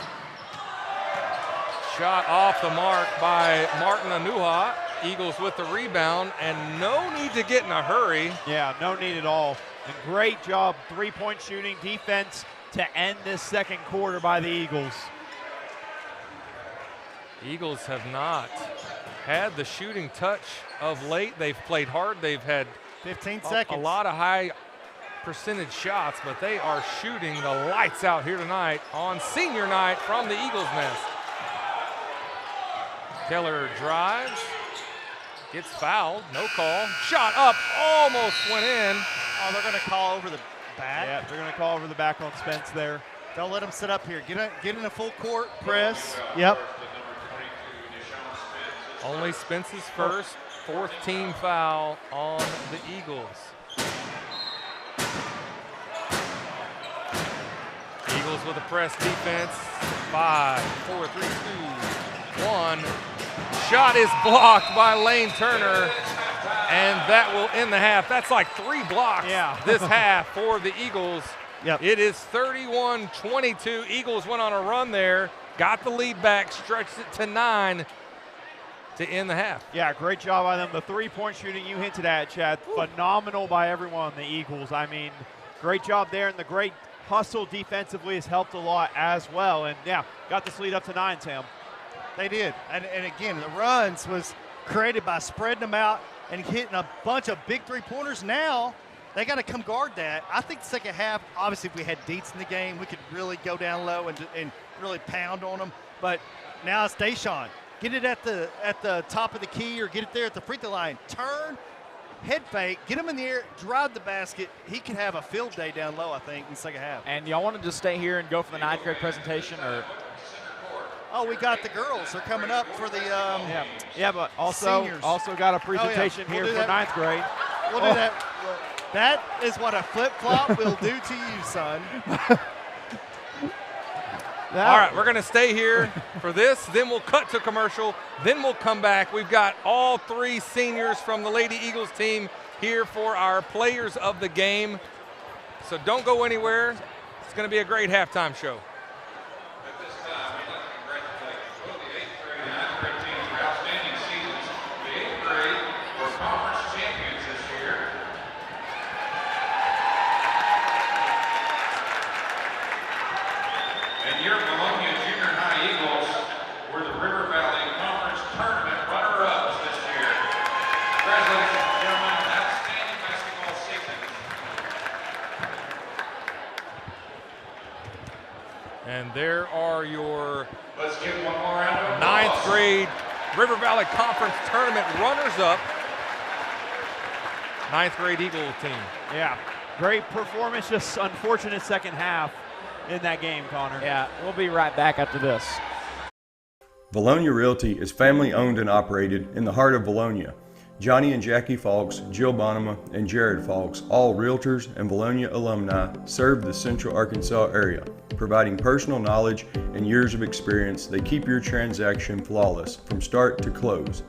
Speaker 2: Shot off the mark by Martin Anuha. Eagles with the rebound, and no need to get in a hurry.
Speaker 3: Yeah, no need at all. And great job, three-point shooting defense to end this second quarter by the Eagles.
Speaker 2: Eagles have not had the shooting touch of late. They've played hard. They've had
Speaker 4: 15 seconds.
Speaker 2: A lot of high percentage shots, but they are shooting the lights out here tonight on senior night from the Eagles nest. Keller drives, gets fouled, no call. Shot up, almost went in.
Speaker 4: Oh, they're going to call over the back.
Speaker 3: Yeah, they're going to call over the back on Spence there.
Speaker 4: Don't let them sit up here. Get in a full court press. Yep.
Speaker 2: Only Spence's first, fourth team foul on the Eagles. Eagles with a press defense. 5, 4, 3, 2, 1. Shot is blocked by Lane Turner, and that will end the half. That's like 3 blocks this half for the Eagles.
Speaker 4: Yep.
Speaker 2: It is 31-22. Eagles went on a run there, got the lead back, stretched it to 9 to end the half.
Speaker 3: Yeah, great job by them. The three-point shooting you hinted at, Chad, phenomenal by everyone on the Eagles. I mean, great job there, and the great hustle defensively has helped a lot as well. And, yeah, got this lead up to 9, Sam.
Speaker 4: They did. And again, the runs was created by spreading them out and hitting a bunch of big three-pointers. Now they got to come guard that. I think the second half, obviously if we had Dietz in the game, we could really go down low and really pound on them. But now it's Deshaun. Get it at the top of the key or get it there at the free throw line. Turn, head fake, get him in the air, drive the basket. He could have a field day down low, I think, in the second half.
Speaker 5: And y'all want to just stay here and go for the 9th grade presentation, or?
Speaker 4: Oh, we got the girls. They're coming up for the
Speaker 3: yeah, but also
Speaker 4: seniors.
Speaker 3: Also got a presentation
Speaker 4: We'll
Speaker 3: here for 9th grade.
Speaker 4: We'll do that. That is what a flip-flop will do to you, son.
Speaker 2: All right, we're going to stay here for this. Then we'll cut to commercial. Then we'll come back. We've got all 3 seniors from the Lady Eagles team here for our players of the game. So don't go anywhere. It's going to be a great halftime show.
Speaker 7: Your Vilonia Junior High Eagles were the River Valley Conference Tournament runner-ups this year. Congratulations, gentlemen. Outstanding basketball season.
Speaker 2: And there are your
Speaker 7: Let's give one more round of
Speaker 2: 9th
Speaker 7: applause.
Speaker 2: grade River Valley Conference Tournament runners-up. 9th grade Eagle team.
Speaker 3: Yeah, great performance, just unfortunate second half in that game, Connor.
Speaker 5: Yeah, we'll be right back after this.
Speaker 8: Vilonia Realty is family owned and operated in the heart of Vilonia. Johnny and Jackie Falks, Jill Bonema, and Jared Falks, all realtors and Vilonia alumni, serve the Central Arkansas area. Providing personal knowledge and years of experience, they keep your transaction flawless from start to close.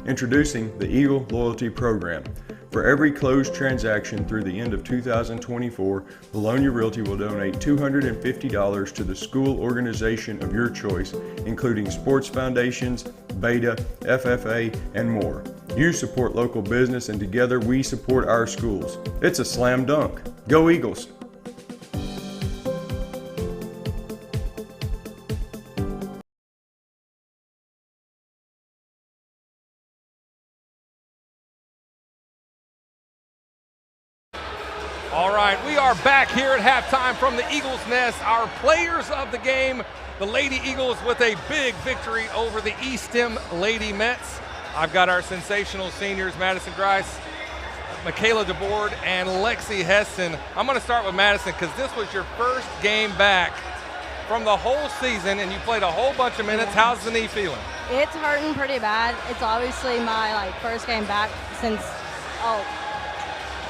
Speaker 8: Introducing the Eagle Loyalty Program. For every closed transaction through the end of 2024, Vilonia Realty will donate $250 to the school organization of your choice, including sports foundations, Beta, FFA, and more. You support local business, and together we support our schools. It's a slam dunk. Go Eagles!
Speaker 2: All right, we are back here at halftime from the Eagles Nest. Our players of the game, the Lady Eagles, with a big victory over the Estem Lady Mets. I've got our sensational seniors, Madison Grice, Michaela DeBoard, and Lexi Heston. I'm going to start with Madison because this was your first game back from the whole season, and you played a whole bunch of minutes. How's the knee feeling?
Speaker 11: It's hurting pretty bad. It's obviously my first game back since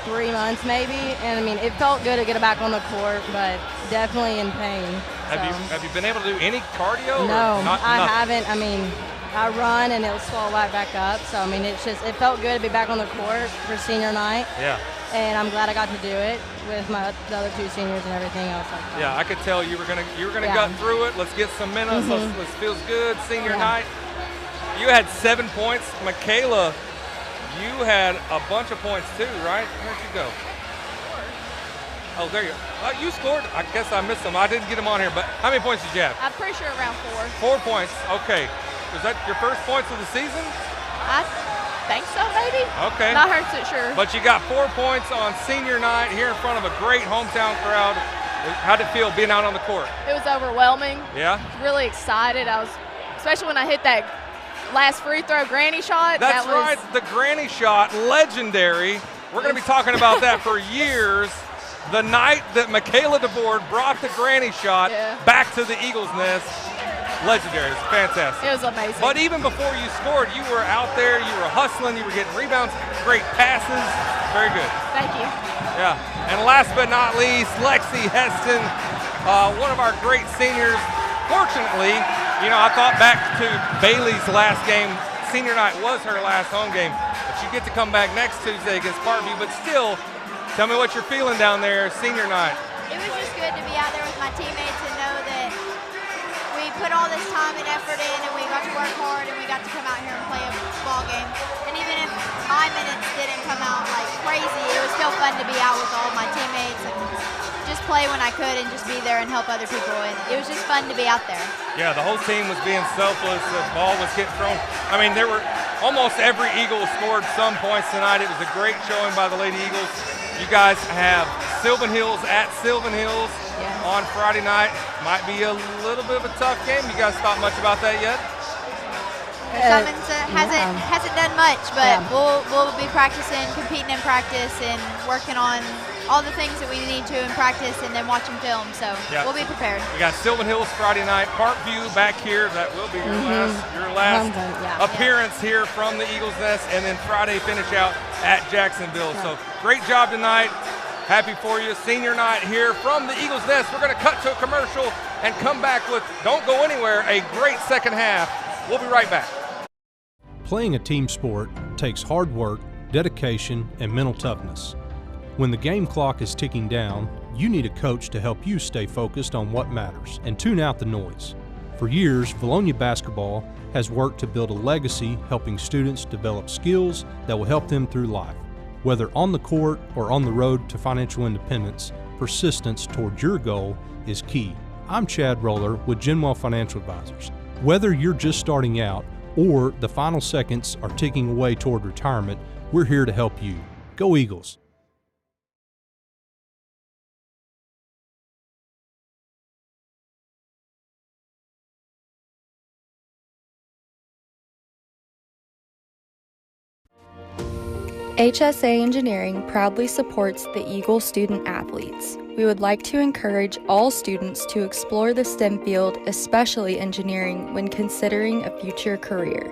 Speaker 11: 3 months maybe, and I mean it felt good to get it back on the court, but definitely in pain.
Speaker 2: Have you been able to do any cardio?
Speaker 11: No, I
Speaker 2: nothing?
Speaker 11: haven't. I mean, I run and it'll swell right back up. So I mean, it felt good to be back on the court for senior night.
Speaker 2: Yeah.
Speaker 11: And I'm glad I got to do it with the other two seniors and everything else like that.
Speaker 2: Yeah, I could tell you were gonna gut through it. Let's get some minutes. Let's feels good. Senior night. You had 7 points, Michaela. You had a bunch of points too, right? Where'd you go? Oh, there you go. You scored. I guess I missed them. I didn't get them on here, but how many points did you have?
Speaker 12: I'm pretty sure around
Speaker 2: 4
Speaker 12: 4.
Speaker 2: points. Okay. Was that your first points of the season?
Speaker 12: I think so, maybe.
Speaker 2: Okay.
Speaker 12: Not 100% sure.
Speaker 2: But you got 4 points on senior night here in front of a great hometown crowd. How'd it feel being out on the court?
Speaker 12: It was overwhelming.
Speaker 2: Yeah?
Speaker 12: Really excited. I was, especially when I hit that last free throw granny shot.
Speaker 2: That's right, the granny shot, legendary. We're going to be talking about that for years. The night that Michaela DeBoard brought the granny shot back to the Eagles Nest, legendary. It's fantastic.
Speaker 12: It was amazing.
Speaker 2: But even before you scored, you were out there, you were hustling, you were getting rebounds, great passes. Very good.
Speaker 12: Thank you.
Speaker 2: Yeah, and last but not least, Lexi Heston, one of our great seniors. Fortunately, I thought back to Bailey's last game. Senior night was her last home game, but you get to come back next Tuesday against Parkview. But still, tell me what you're feeling down there, senior night.
Speaker 13: It was just good to be out there with my teammates and know that we put all this time and effort in and we got to work hard and we got to come out here and play a ball game. And even if my minutes didn't come out like crazy, it was still fun to be out with all my teammates and just play when I could and just be there and help other people. And it was just fun to be out there.
Speaker 2: Yeah, the whole team was being selfless. The ball was getting thrown. I mean, there were almost every Eagle scored some points tonight. It was a great showing by the Lady Eagles. You guys have Sylvan Hills at Sylvan Hills on Friday night. Might be a little bit of a tough game. You guys thought much about that yet?
Speaker 13: Summons hasn't done much, but we'll be practicing, competing in practice, and working on all the things that we need to in practice, and then watching film. So we'll be prepared.
Speaker 2: We got Sylvan Hills Friday night, Parkview back here. That will be your last appearance here from the Eagles Nest, and then Friday finish out at Jacksonville. So great job tonight. Happy for you. Senior night here from the Eagles Nest. We're going to cut to a commercial and come back with, don't go anywhere, a great second half. We'll be right back.
Speaker 14: Playing a team sport takes hard work, dedication, and mental toughness. When the game clock is ticking down, you need a coach to help you stay focused on what matters and tune out the noise. For years, Vilonia basketball has worked to build a legacy helping students develop skills that will help them through life. Whether on the court or on the road to financial independence, persistence toward your goal is key. I'm Chad Roller with Genwell Financial Advisors. Whether you're just starting out or the final seconds are ticking away toward retirement, we're here to help you. Go Eagles!
Speaker 15: HSA Engineering proudly supports the Eagle student athletes. We would like to encourage all students to explore the STEM field, especially engineering, when considering a future career.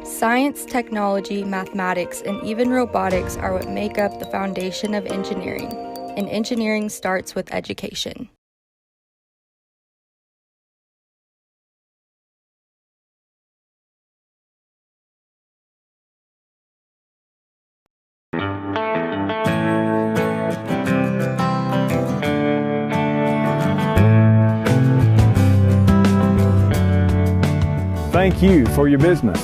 Speaker 15: Science, technology, mathematics, and even robotics are what make up the foundation of engineering, and engineering starts with education.
Speaker 16: thank you for your business.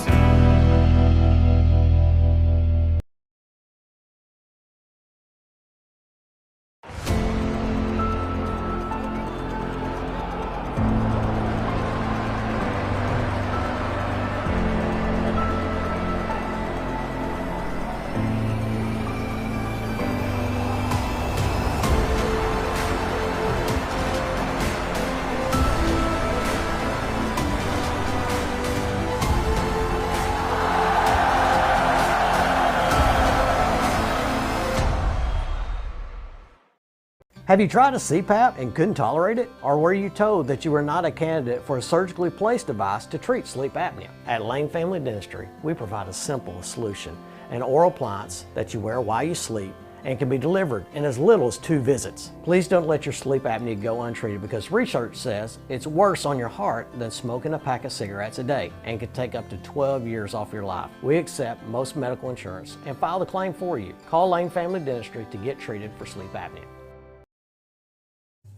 Speaker 17: Have you tried a CPAP and couldn't tolerate it? Or were you told that you were not a candidate for a surgically placed device to treat sleep apnea? At Lane Family Dentistry, we provide a simple solution, an oral appliance that you wear while you sleep and can be delivered in as little as 2 visits. Please don't let your sleep apnea go untreated because research says it's worse on your heart than smoking a pack of cigarettes a day and can take up to 12 years off your life. We accept most medical insurance and file the claim for you. Call Lane Family Dentistry to get treated for sleep apnea.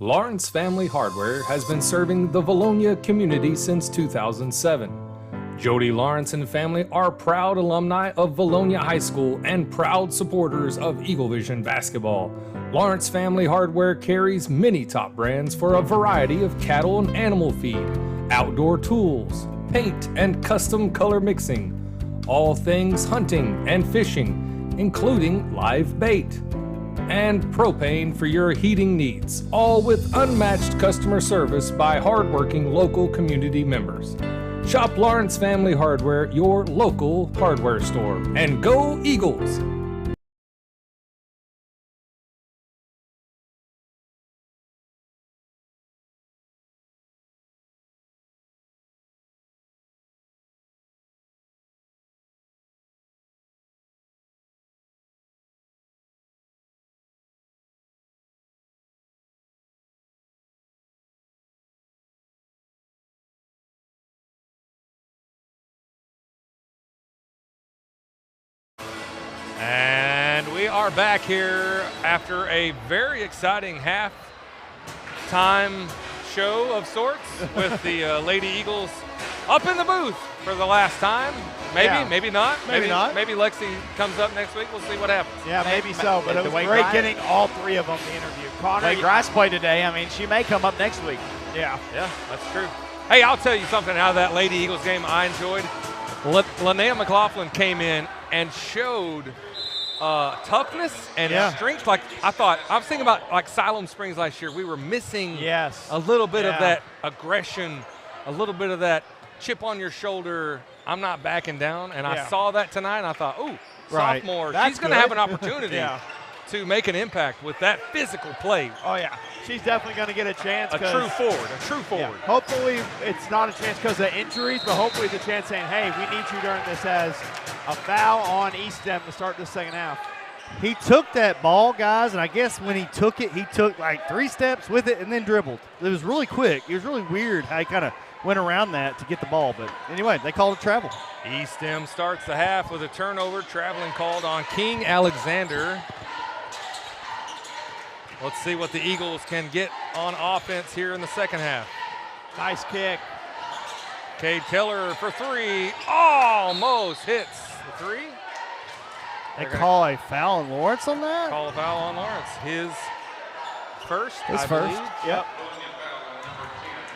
Speaker 6: Lawrence Family Hardware has been serving the Vilonia community since 2007. Jody Lawrence and family are proud alumni of Vilonia High School and proud supporters of Eagle Vision basketball. Lawrence Family Hardware carries many top brands for a variety of cattle and animal feed, outdoor tools, paint and custom color mixing, all things hunting and fishing, including live bait, and propane for your heating needs, all with unmatched customer service by hardworking local community members. Shop Lawrence Family Hardware, your local hardware store, and go Eagles!
Speaker 2: And we are back here after a very exciting half-time show of sorts with the Lady Eagles up in the booth for the last time. Maybe not. Maybe Lexi comes up next week. We'll see what happens.
Speaker 3: Yeah, maybe so, but it was great getting all 3 of them the interview.
Speaker 5: Connor, Grice played today. I mean, she may come up next week.
Speaker 2: Yeah, that's true. Hey, I'll tell you something out of that Lady Eagles game I enjoyed. Linnea McLaughlin came in and showed toughness and strength. Like I was thinking about like Siloam Springs last year. We were missing a little bit of that aggression, a little bit of that chip on your shoulder. I'm not backing down, and I saw that tonight, and I thought, ooh, sophomore, she's going to have an opportunity to make an impact with that physical play.
Speaker 3: Oh yeah, she's definitely going to get a chance.
Speaker 2: A true forward.
Speaker 3: Yeah. Hopefully it's not a chance because of injuries, but hopefully it's a chance saying, hey, we need you during this as a foul on Estem to start the second half.
Speaker 4: He took that ball, guys, and I guess when he took it, he took like 3 steps with it and then dribbled. It was really quick. It was really weird how he kind of went around that to get the ball. But anyway, they called it travel.
Speaker 2: Estem starts the half with a turnover, traveling called on King Alexander. Let's see what the Eagles can get on offense here in the second half.
Speaker 3: Nice kick.
Speaker 2: Cade Keller for 3. Almost hits the 3.
Speaker 4: They call a foul on Lawrence on that?
Speaker 2: Call a foul on Lawrence. His first,
Speaker 4: His
Speaker 2: I
Speaker 4: first.
Speaker 2: believe.
Speaker 4: Yep.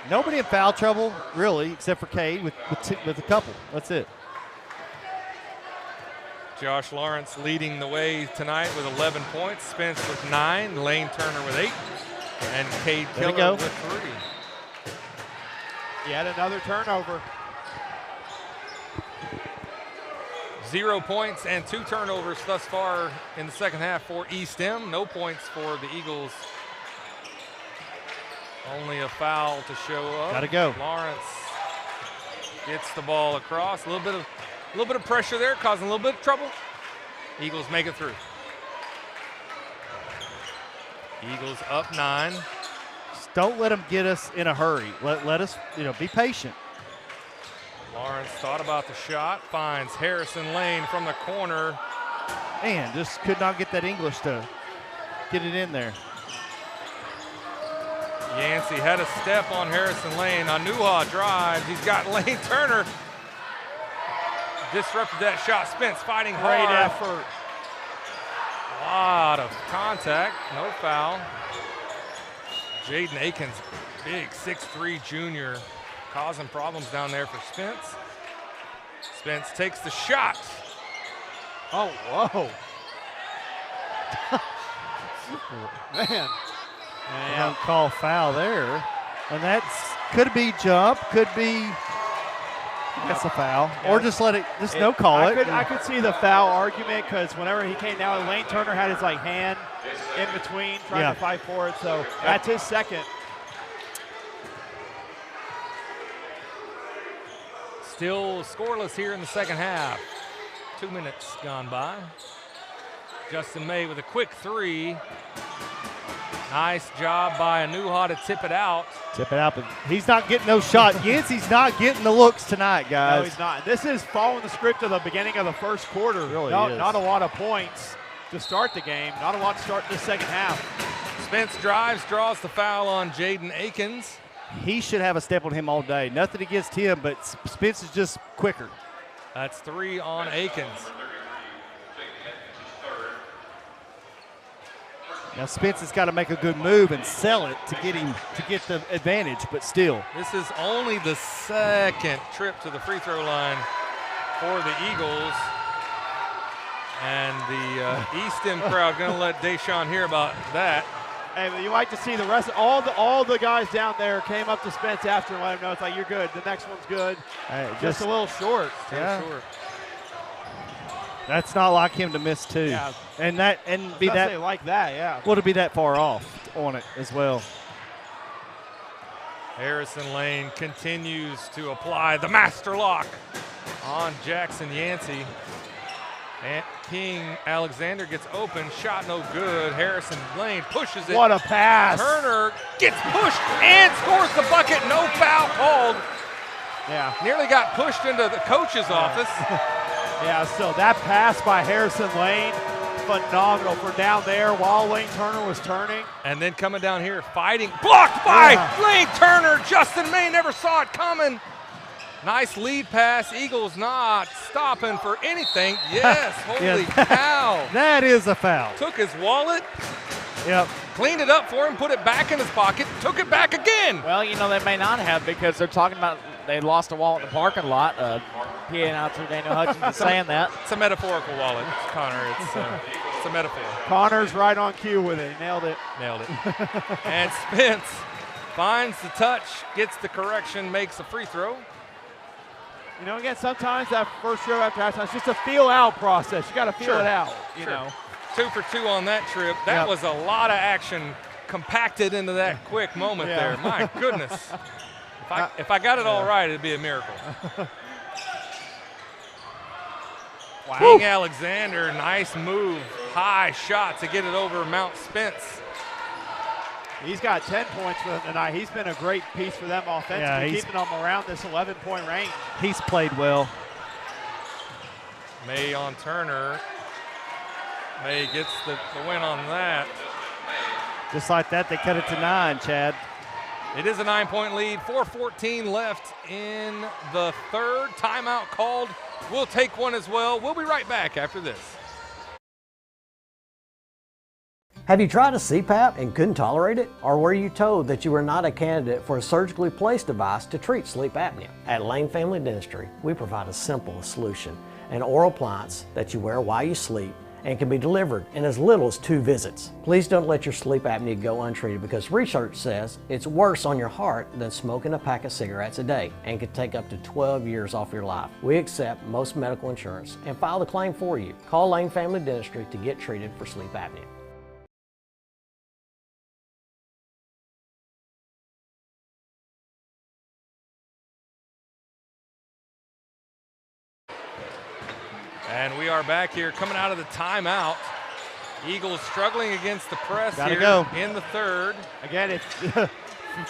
Speaker 4: Nobody in foul trouble, really, except for Cade with a couple. That's it.
Speaker 2: Josh Lawrence leading the way tonight with 11 points. Spence with 9. Lane Turner with 8. And Cade Keller with 3.
Speaker 3: Yet another turnover.
Speaker 2: 0 points and 2 turnovers thus far in the second half for Estem. No points for the Eagles. Only a foul to show up.
Speaker 4: Gotta go.
Speaker 2: Lawrence gets the ball across. A little bit of pressure there, causing a little bit of trouble. Eagles make it through. Eagles up 9.
Speaker 4: Just don't let them get us in a hurry. Let us, be patient.
Speaker 2: Lawrence thought about the shot, finds Harrison Lane from the corner.
Speaker 4: Man, just could not get that English to get it in there.
Speaker 2: Yancey had a step on Harrison Lane. Anuha drives. He's got Lane Turner disrupted that shot. Spence fighting
Speaker 3: Great
Speaker 2: hard.
Speaker 3: effort.
Speaker 2: A lot of contact, no foul. Jaden Akins, big 6'3" junior, causing problems down there for Spence. Spence takes the shot.
Speaker 3: Oh, whoa. Man.
Speaker 4: They don't call foul there. And that's could be jump, could be that's a foul. Or just let it, just no call it.
Speaker 3: I could see the foul argument because whenever he came down, Lane Turner had his like hand in between trying to fight for it. So that's his second.
Speaker 2: Still scoreless here in the second half. 2 minutes gone by. Justin May with a quick three. Nice job by Anuha to tip it out.
Speaker 4: Tip it out, but he's not getting no shot. Yancey's not getting the looks tonight, guys.
Speaker 3: No, he's not. This is following the script of the beginning of the first quarter.
Speaker 4: It really is.
Speaker 3: Not a lot of points to start the game. Not a lot to start the second half.
Speaker 2: Spence drives, draws the foul on Jaden Akins.
Speaker 4: He should have a step on him all day. Nothing against him, but Spence is just quicker.
Speaker 2: That's 3 on Akins.
Speaker 4: Now Spence has got to make a good move and sell it to get the advantage, but still.
Speaker 2: This is only the second trip to the free throw line for the Eagles. And the Estem crowd going to let Deshaun hear about that.
Speaker 3: Hey, but you like to see the rest. All the guys down there came up to Spence after and let him know it's like, you're good. The next one's good.
Speaker 4: Hey,
Speaker 3: just a little short.
Speaker 4: Yeah.
Speaker 2: Short.
Speaker 4: That's not like him to miss two.
Speaker 3: Yeah.
Speaker 4: And be that
Speaker 3: like that, yeah.
Speaker 4: Well, to be that far off on it as well.
Speaker 2: Harrison Lane continues to apply the master lock on Jackson Yancey. And King Alexander gets open, shot no good. Harrison Lane pushes it.
Speaker 3: What a pass.
Speaker 2: Turner gets pushed and scores the bucket. No foul called.
Speaker 3: Yeah.
Speaker 2: Nearly got pushed into the coach's office.
Speaker 3: Yeah, so that pass by Harrison Lane, phenomenal for down there while Lane Turner was turning.
Speaker 2: And then coming down here, fighting, blocked by Lane Turner. Justin May never saw it coming. Nice lead pass. Eagles not stopping for anything. Yes, holy cow.
Speaker 4: That is a foul.
Speaker 2: Took his wallet.
Speaker 4: Yep.
Speaker 2: Cleaned it up for him, put it back in his pocket, took it back again.
Speaker 5: Well, you know, they may not have because they're talking about they lost a wallet in the parking lot. PA announcer Daniel Hutchins is saying that.
Speaker 2: It's a metaphorical wallet, Connor. It's a metaphor.
Speaker 3: Connor's right on cue with it. He nailed it.
Speaker 2: Nailed it. And Spence finds the touch, gets the correction, makes a free throw.
Speaker 3: You know, again, sometimes that first throw after halftime, it's just a feel-out process. You got to feel it out, you know.
Speaker 2: 2 for 2 on that trip. That was a lot of action compacted into that quick moment there. My goodness. If I got it all right, it'd be a miracle. King Alexander, nice move. High shot to get it over Mount Spence.
Speaker 3: He's got 10 points for them tonight. He's been a great piece for them offensively, keeping them around this 11-point range.
Speaker 4: He's played well.
Speaker 2: May on Turner. May gets the win on that.
Speaker 4: Just like that, they cut it to 9, Chad.
Speaker 2: It is a 9-point lead. 4:14 left in the third. Timeout called. We'll take one as well. We'll be right back after this.
Speaker 17: Have you tried a CPAP and couldn't tolerate it? Or were you told that you were not a candidate for a surgically placed device to treat sleep apnea? At Lane Family Dentistry, we provide a simple solution, an oral appliance that you wear while you sleep and can be delivered in as little as 2 visits. Please don't let your sleep apnea go untreated because research says it's worse on your heart than smoking a pack of cigarettes a day and can take up to 12 years off your life. We accept most medical insurance and file the claim for you. Call Lane Family Dentistry to get treated for sleep apnea.
Speaker 2: And we are back here coming out of the timeout. Eagles struggling against the press in the third.
Speaker 3: Again, it's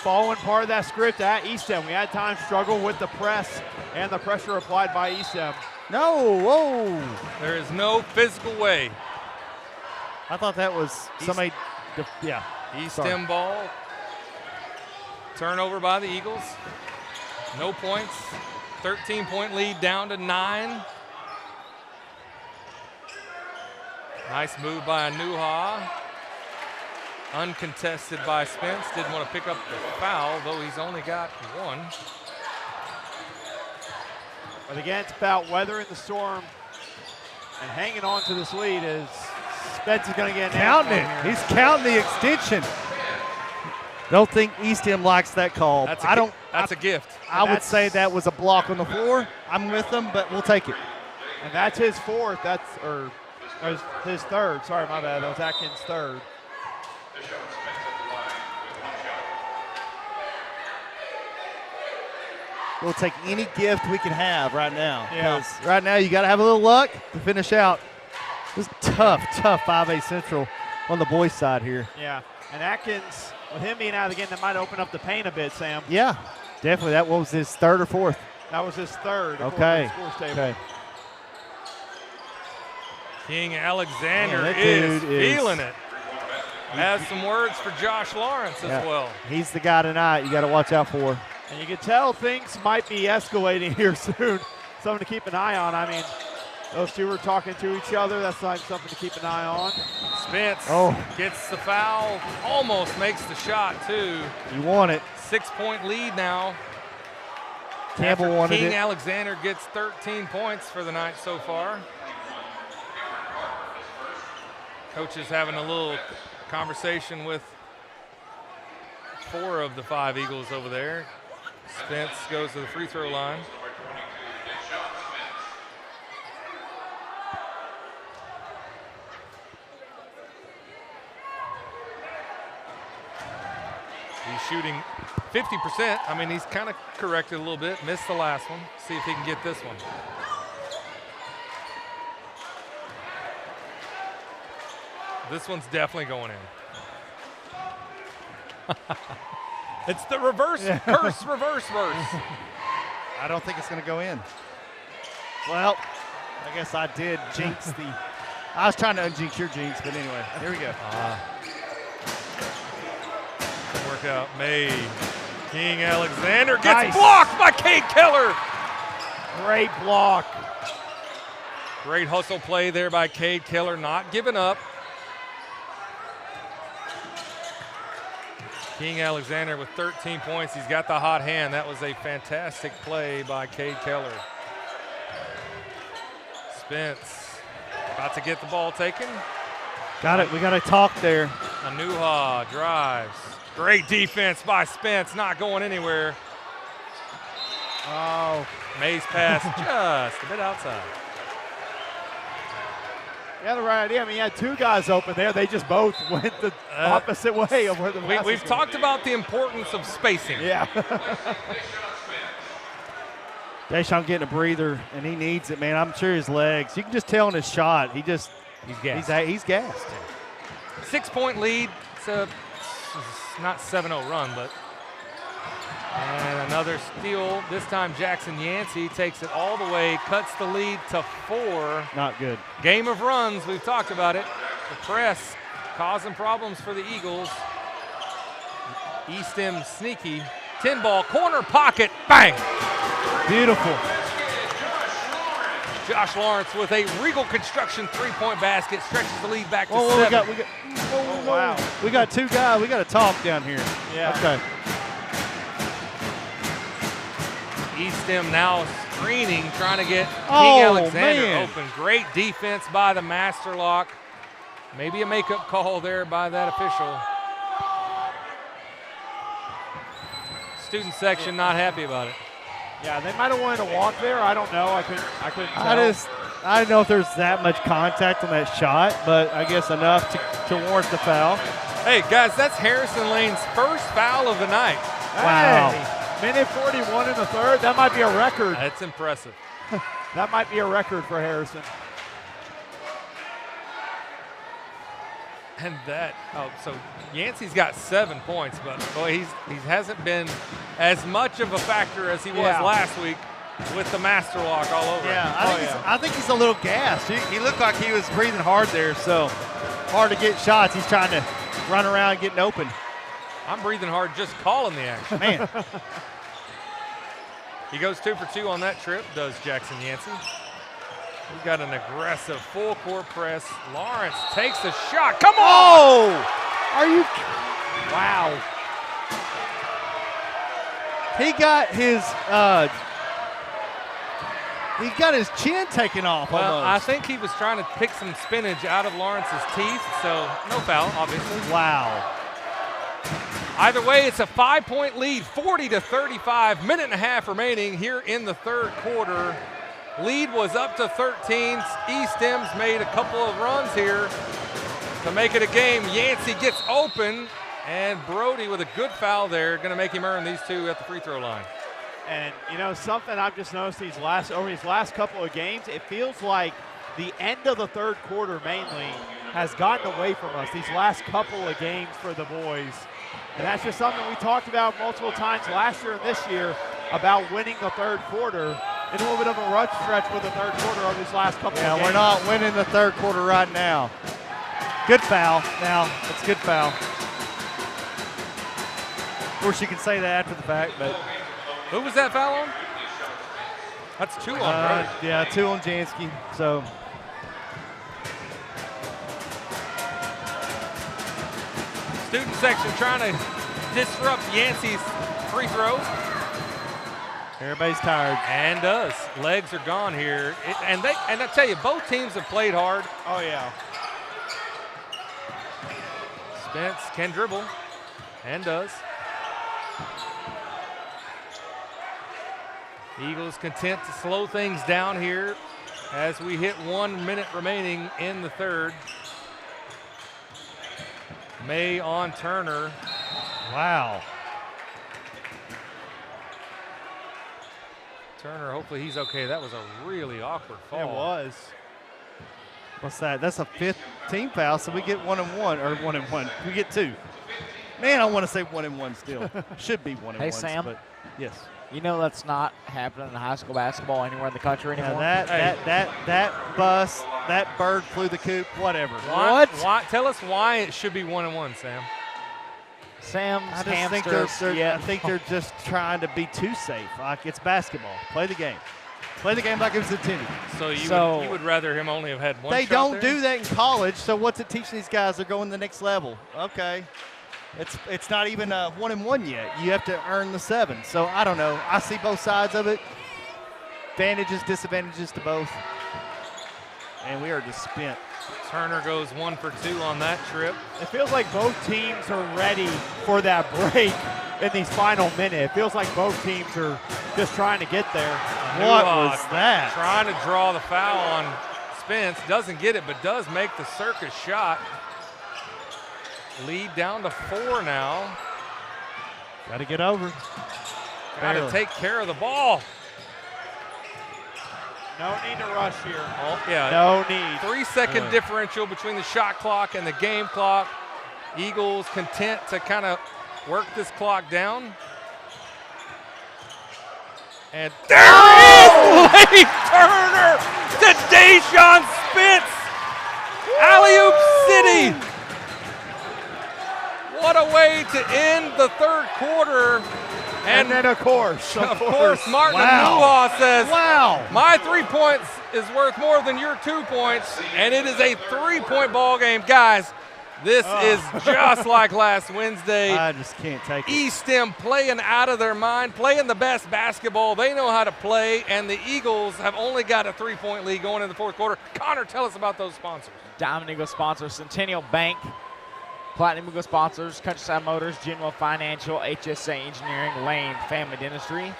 Speaker 3: following part of that script at Estem. We had time struggle with the press and the pressure applied by Estem.
Speaker 4: No, whoa.
Speaker 2: There is no physical way.
Speaker 4: I thought that was somebody,
Speaker 2: Estem ball. Turnover by the Eagles. No points. 13-point lead down to 9. Nice move by Anuha. Uncontested by Spence. Didn't want to pick up the foul, though he's only got one.
Speaker 3: But again, it's about weathering the storm and hanging on to this lead as Spence is going to get
Speaker 4: counting it. He's counting the extension. Don't think Estem likes that call.
Speaker 2: That's a gift.
Speaker 4: I would say that was a block on the floor. I'm with them, but we'll take it.
Speaker 3: And that's his fourth. That's his third. Sorry, my bad. That was Atkins' third.
Speaker 4: We'll take any gift we can have right now. Because right now you got to have a little luck to finish out. This is tough 5A Central on the boys' side here.
Speaker 3: Yeah, and Atkins, with him being out again, that might open up the paint a bit, Sam.
Speaker 4: Yeah, definitely. That was his third or fourth.
Speaker 3: That was his third.
Speaker 4: Okay.
Speaker 3: Okay.
Speaker 2: King Alexander is feeling it. Has some words for Josh Lawrence as well.
Speaker 4: He's the guy tonight you got to watch out for.
Speaker 3: And you can tell things might be escalating here soon. Something to keep an eye on. I mean, those two were talking to each other. That's like something to keep an eye on.
Speaker 2: Spence gets the foul, almost makes the shot too.
Speaker 4: You want it.
Speaker 2: 6-point lead now.
Speaker 4: Campbell wanted
Speaker 2: King
Speaker 4: it.
Speaker 2: Alexander gets 13 points for the night so far. Coach is having a little conversation with 4 of the 5 Eagles over there. Spence goes to the free throw line. He's shooting 50%. I mean, he's kind of corrected a little bit. Missed the last one. See if he can get this one. This one's definitely going in. It's the reverse curse, reverse verse.
Speaker 4: I don't think it's going to go in. Well, I guess I did jinx the. I was trying to unjinx your jinx, but anyway, here we go.
Speaker 2: Work out. King Alexander gets blocked by Cade Keller.
Speaker 3: Great block.
Speaker 2: Great hustle play there by Cade Keller, not giving up. King Alexander with 13 points. He's got the hot hand. That was a fantastic play by Cade Keller. Spence about to get the ball taken.
Speaker 4: Got it. We got to talk there.
Speaker 2: Anuha drives. Great defense by Spence, not going anywhere.
Speaker 3: Oh.
Speaker 2: Mays pass just a bit outside.
Speaker 3: Yeah, the right idea. I mean, you had 2 guys open there. They just both went the opposite way of where the pass
Speaker 2: We've talked about the importance of spacing.
Speaker 3: Yeah.
Speaker 4: Deshaun getting a breather, and he needs it, man. I'm sure his legs. You can just tell in his shot. He's gassed. He's gassed.
Speaker 2: 6-point lead. It's not 7-0 run, but and another steal. This time Jackson Yancey takes it all the way, cuts the lead to 4.
Speaker 4: Not good.
Speaker 2: Game of runs, we've talked about it. The press causing problems for the Eagles. Estem sneaky. 10-ball corner pocket, bang!
Speaker 4: Beautiful.
Speaker 2: Josh Lawrence with a Regal Construction 3-point basket, stretches the lead back to 7.
Speaker 4: Wow. We got 2 guys. We got to talk down here.
Speaker 3: Yeah.
Speaker 4: Okay.
Speaker 2: Estem now screening, trying to get King Alexander open. Great defense by the master lock. Maybe a makeup call there by that official. Student section not happy about it.
Speaker 3: Yeah, they might have wanted to walk there. I don't know. I couldn't tell.
Speaker 4: I don't know if there's that much contact on that shot, but I guess enough to warrant the foul.
Speaker 2: Hey, guys, that's Harrison Lane's first foul of the night.
Speaker 4: Wow.
Speaker 3: Hey, minute 41 in the third. That might be a record.
Speaker 2: That's impressive.
Speaker 3: That might be a record for Harrison.
Speaker 2: And so Yancey's got 7 points, but boy, he hasn't been as much of a factor as he was last week with the master lock all over him.
Speaker 4: I think he's a little gassed. He looked like he was breathing hard there, so hard to get shots. He's trying to run around getting open.
Speaker 2: I'm breathing hard just calling the action.
Speaker 4: Man.
Speaker 2: He goes 2 for 2 on that trip, does Jackson Yancey. He's got an aggressive full court press. Lawrence takes the shot. Come on!
Speaker 4: Oh! Are you?
Speaker 5: Wow.
Speaker 4: He got his chin taken off
Speaker 2: Well,
Speaker 4: almost.
Speaker 2: I think he was trying to pick some spinach out of Lawrence's teeth, so no foul, obviously.
Speaker 4: Wow.
Speaker 2: Either way, it's a 5-point lead, 40-35, minute and a half remaining here in the third quarter. Lead was up to 13. Estem's made a couple of runs here to make it a game. Yancey gets open, and Brody with a good foul there, going to make him earn these two at the free throw line.
Speaker 3: And, you know, something I've just noticed over these last couple of games, it feels like the end of the third quarter mainly has gotten away from us these last couple of games for the boys. And that's just something we talked about multiple times last year and this year about winning the third quarter. And a little bit of a rush stretch with the third quarter over these last couple of games.
Speaker 4: Yeah, we're not winning the third quarter right now. Good foul. Now, it's a good foul. Of course, you can say that after the fact, but.
Speaker 2: Who was that foul on? That's 2 on Brody.
Speaker 4: Yeah, 2 on Jansky. So.
Speaker 2: Student section trying to disrupt Yancey's free throw.
Speaker 4: Everybody's tired.
Speaker 2: And does. Legs are gone here. And I tell you, both teams have played hard.
Speaker 3: Oh, yeah.
Speaker 2: Spence can dribble and does. Eagles content to slow things down here as we hit 1 minute remaining in the third. May on Turner.
Speaker 4: Wow.
Speaker 2: Turner, hopefully he's okay. That was a really awkward fall.
Speaker 3: It was.
Speaker 4: What's that? That's a 5th team foul, so we get 1 and 1, or 1 and 1. We get 2. Man, I want to say 1 and 1 still. Should be 1 and 1.
Speaker 5: Hey, Sam.
Speaker 4: But yes.
Speaker 5: You know that's not happening in high school basketball anywhere in the country anymore.
Speaker 4: That bus, that bird flew the coop, whatever.
Speaker 2: Why? Tell us why it should be 1 and 1, Sam.
Speaker 5: Sam's
Speaker 4: I think they're just trying to be too safe. Like, it's basketball. Play the game. Play the game like it was intended.
Speaker 2: So you would rather him only have had one
Speaker 4: They
Speaker 2: shot
Speaker 4: don't
Speaker 2: there?
Speaker 4: do that in college, so what's it teaching these guys? They're going to the next level. Okay. It's not even a 1 and 1 yet. You have to earn the 7. So I don't know. I see both sides of it. Advantages, disadvantages to both. And we are just spent.
Speaker 2: Turner goes 1 for 2 on that trip.
Speaker 3: It feels like both teams are ready for that break in these final minutes. It feels like both teams are just trying to get there.
Speaker 4: What was that?
Speaker 2: Trying to draw the foul on Spence. Doesn't get it, but does make the circus shot. Lead down to 4 now.
Speaker 4: Got to get over.
Speaker 2: Got to take care of the ball.
Speaker 3: No need to rush here.
Speaker 2: Oh, yeah.
Speaker 3: No need.
Speaker 2: 3-second differential between the shot clock and the game clock. Eagles content to kind of work this clock down. And there is Lane Turner to Deshaun Spence. Alley-oop City. What a way to end the third quarter.
Speaker 3: And then, of course,
Speaker 2: Martin Luha says, wow, my 3 points is worth more than your 2 points, and it is a 3-point ball game. Guys, this is just like last Wednesday.
Speaker 4: I just can't take it.
Speaker 2: Estem playing out of their mind, playing the best basketball they know how to play, and the Eagles have only got a 3-point lead going into the fourth quarter. Connor, tell us about those sponsors.
Speaker 5: Diamond Eagle sponsors, Centennial Bank, Platinum Eagle sponsors, Countryside Motors, General Financial, HSA Engineering, Lane Family Dentistry,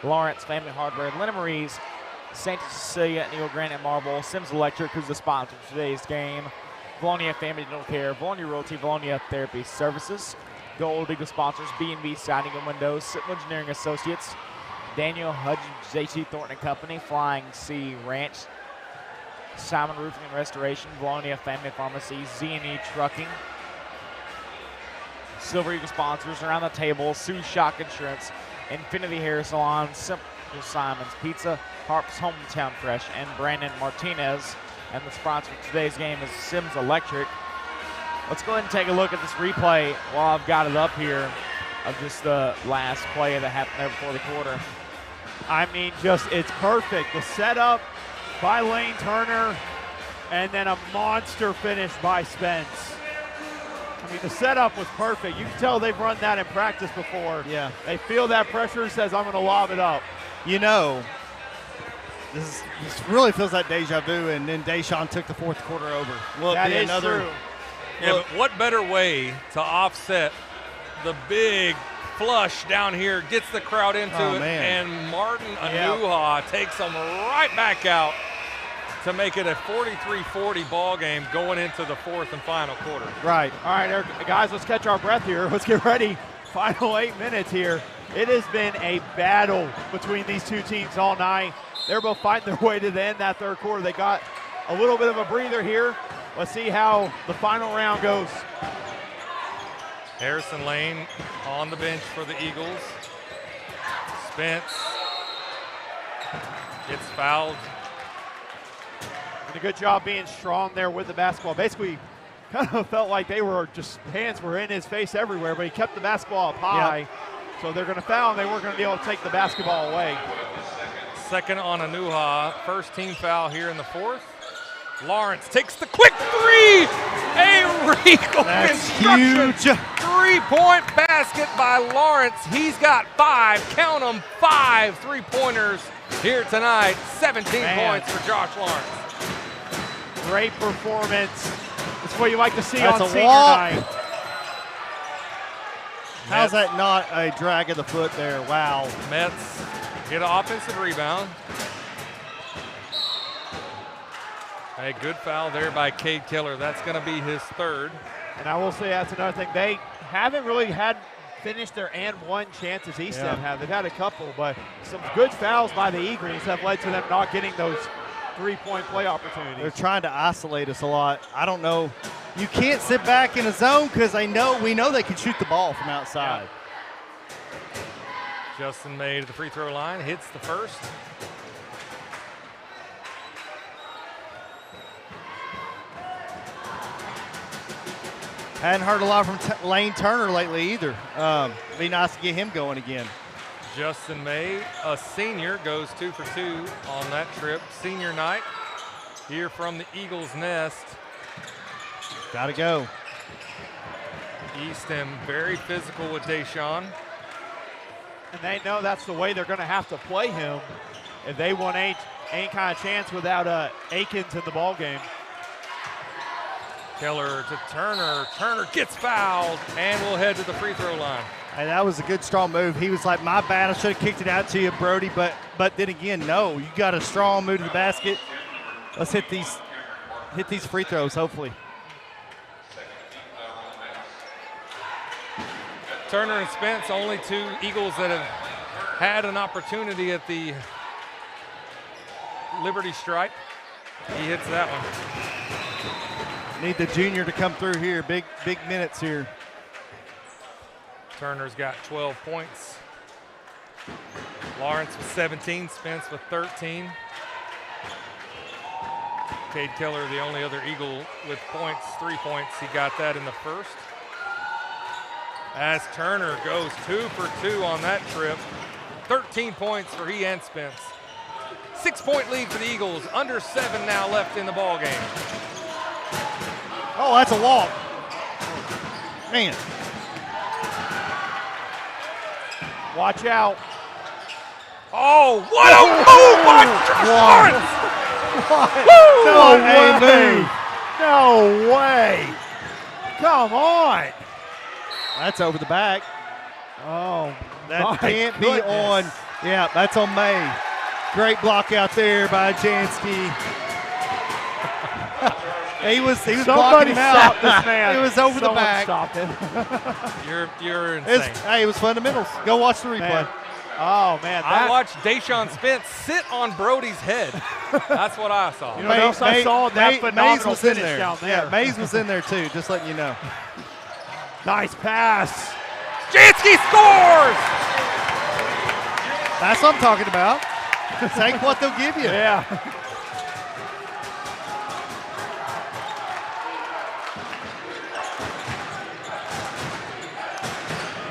Speaker 5: Lawrence Family Hardware, Lena Marie's, Santa Cecilia, Neil Granite Marble, Sims Electric, who's the sponsor of today's game, Vilonia Family Dental Care, Vilonia Realty, Vilonia Therapy Services, Gold Eagle sponsors, B&B Siding and Windows, Civil Engineering Associates, Daniel Hudgens, J.C. Thornton and Company, Flying Sea Ranch, Simon Roofing and Restoration, Vilonia Family Pharmacy, Z&E Trucking, Silver Eagle sponsors around the table, Sue Shock Insurance, Infinity Hair Salon, Simple Simon's Pizza, Harp's Hometown Fresh, and Brandon Martinez. And the sponsor of today's game is Sims Electric. Let's go ahead and take a look at this replay while I've got it up here of just the last play that happened there before the quarter.
Speaker 3: I mean, it's perfect. The setup by Lane Turner, and then a monster finish by Spence. I mean, the setup was perfect. You can tell they've run that in practice before.
Speaker 4: Yeah.
Speaker 3: They feel that pressure and says, I'm going to lob it up.
Speaker 4: You know, this really feels like deja vu, and then Deshaun took the fourth quarter over. Will it be another?
Speaker 3: True.
Speaker 2: Yeah, but what better way to offset the big flush down here, gets the crowd into it,
Speaker 4: man.
Speaker 2: and Martin Anuha takes them right back out to make it a 43-40 ball game going into the fourth and final quarter.
Speaker 3: Right. All right, guys, let's catch our breath here. Let's get ready. Final 8 minutes here. It has been a battle between these two teams all night. They're both fighting their way to the end that third quarter. They got a little bit of a breather here. Let's see how the final round goes.
Speaker 2: Harrison Lane on the bench for the Eagles. Spence gets fouled.
Speaker 3: Did a good job being strong there with the basketball. Basically, kind of felt like they were just, hands were in his face everywhere, but he kept the basketball up high. Yep. So they're going to foul him. They weren't going to be able to take the basketball away.
Speaker 2: Second on Anuha. First team foul here in the fourth. Lawrence takes the quick three. A Regal construction
Speaker 4: huge.
Speaker 2: 3-point basket by Lawrence. He's got 5, count them, 5 3-pointers here tonight. 17 points for Josh Lawrence.
Speaker 3: Great performance. That's what you like to see
Speaker 4: That's
Speaker 3: on
Speaker 4: a
Speaker 3: senior
Speaker 4: walk.
Speaker 3: night.
Speaker 4: How's that not a drag of the foot there? Wow.
Speaker 2: Mets get an offensive rebound. A good foul there by Cade Keller. That's going to be his third.
Speaker 3: And I will say that's another thing. They haven't really finished their and one chances Estem have. They've had a couple, but some good fouls by the Eagles have led to them not getting those 3-point play opportunities.
Speaker 4: They're trying to isolate us a lot. I don't know. You can't sit back in a zone because we know they can shoot the ball from outside.
Speaker 2: Yeah. Justin May to the free throw line, hits the first.
Speaker 4: Hadn't heard a lot from Lane Turner lately either. Be nice to get him going again.
Speaker 2: Justin May, a senior, goes 2 for 2 on that trip. Senior night here from the Eagles' Nest.
Speaker 4: Got to go.
Speaker 2: Estem very physical with Deshaun.
Speaker 3: And they know that's the way they're going to have to play him if they want any kind of chance without Akins in the ball game.
Speaker 2: Keller to Turner. Turner gets fouled and will head to the free throw line.
Speaker 4: Hey, that was a good, strong move. He was like, my bad, I should have kicked it out to you, Brody. But then again, no, you got a strong move to the basket. Let's hit these free throws, hopefully.
Speaker 2: Turner and Spence, only 2 Eagles that have had an opportunity at the Liberty stripe. He hits that one.
Speaker 4: Need the junior to come through here. Big minutes here.
Speaker 2: Turner's got 12 points. Lawrence with 17, Spence with 13. Cade Keller, the only other Eagle with points, 3 points. He got that in the first. As Turner goes 2 for 2 on that trip. 13 points for he and Spence. 6-point lead for the Eagles. Under 7 now left in the ball game.
Speaker 4: Oh, that's a walk. Man.
Speaker 3: Watch out.
Speaker 2: Oh, what a move by Josh Lawrence!
Speaker 3: No way. Come on.
Speaker 4: That's over the back.
Speaker 3: Oh,
Speaker 4: that can't be on. Yeah, that's on May. Great block out there by Jansky. he was blocking him out.
Speaker 3: This man.
Speaker 4: It was over the
Speaker 3: Someone
Speaker 4: back.
Speaker 3: Stopped him.
Speaker 2: You're insane.
Speaker 4: Hey, it was fundamentals. Go watch the replay.
Speaker 3: Man. Oh man,
Speaker 2: I watched Deshaun Spence sit on Brody's head. That's what I saw.
Speaker 3: You know what else I saw? That phenomenal
Speaker 4: was in
Speaker 3: finish
Speaker 4: there.
Speaker 3: down there.
Speaker 4: Yeah, Mays was in there too. Just letting you know.
Speaker 3: Nice pass.
Speaker 2: Jansky scores.
Speaker 4: That's what I'm talking about. Take what they'll give you.
Speaker 3: Yeah.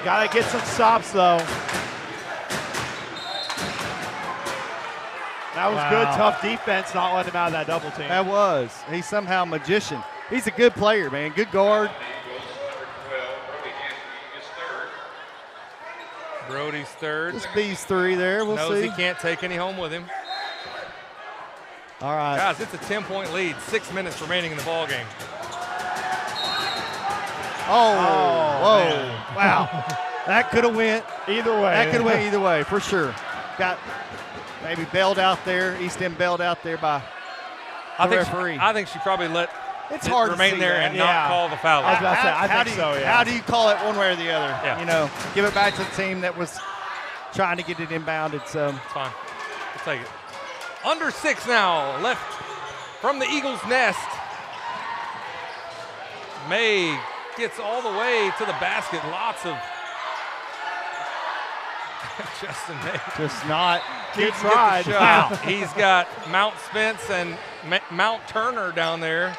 Speaker 3: Gotta get some stops though. That was good, tough defense, not letting him out of that double team.
Speaker 4: That was. He's somehow a magician. He's a good player, man. Good guard.
Speaker 2: Brody's third.
Speaker 4: This B's 3 there. We'll
Speaker 2: Knows
Speaker 4: see.
Speaker 2: he can't take any home with him.
Speaker 4: All right.
Speaker 2: Guys, it's a 10-point lead. 6 minutes remaining in the ball game.
Speaker 4: Oh, whoa.
Speaker 3: Man.
Speaker 4: Wow. That could have went
Speaker 3: either way.
Speaker 4: That could have went either way, for sure. Got maybe bailed out there. Estem bailed out there by the referee.
Speaker 2: I think she probably let
Speaker 4: it's
Speaker 2: it
Speaker 4: hard
Speaker 2: remain
Speaker 4: to see
Speaker 2: there
Speaker 4: that.
Speaker 2: and not call the foul.
Speaker 3: I was about to say, I think so, yeah.
Speaker 4: How do you call it one way or the other?
Speaker 2: Yeah.
Speaker 4: You know, give it back to the team that was trying to get it inbounded. So
Speaker 2: it's fine. We'll take it. Under 6 now, left from the Eagles' nest. May gets all the way to the basket. Lots of Justin May.
Speaker 4: Just not.
Speaker 3: Good try.
Speaker 2: Wow. He's got Mount Spence and Mount Turner down there.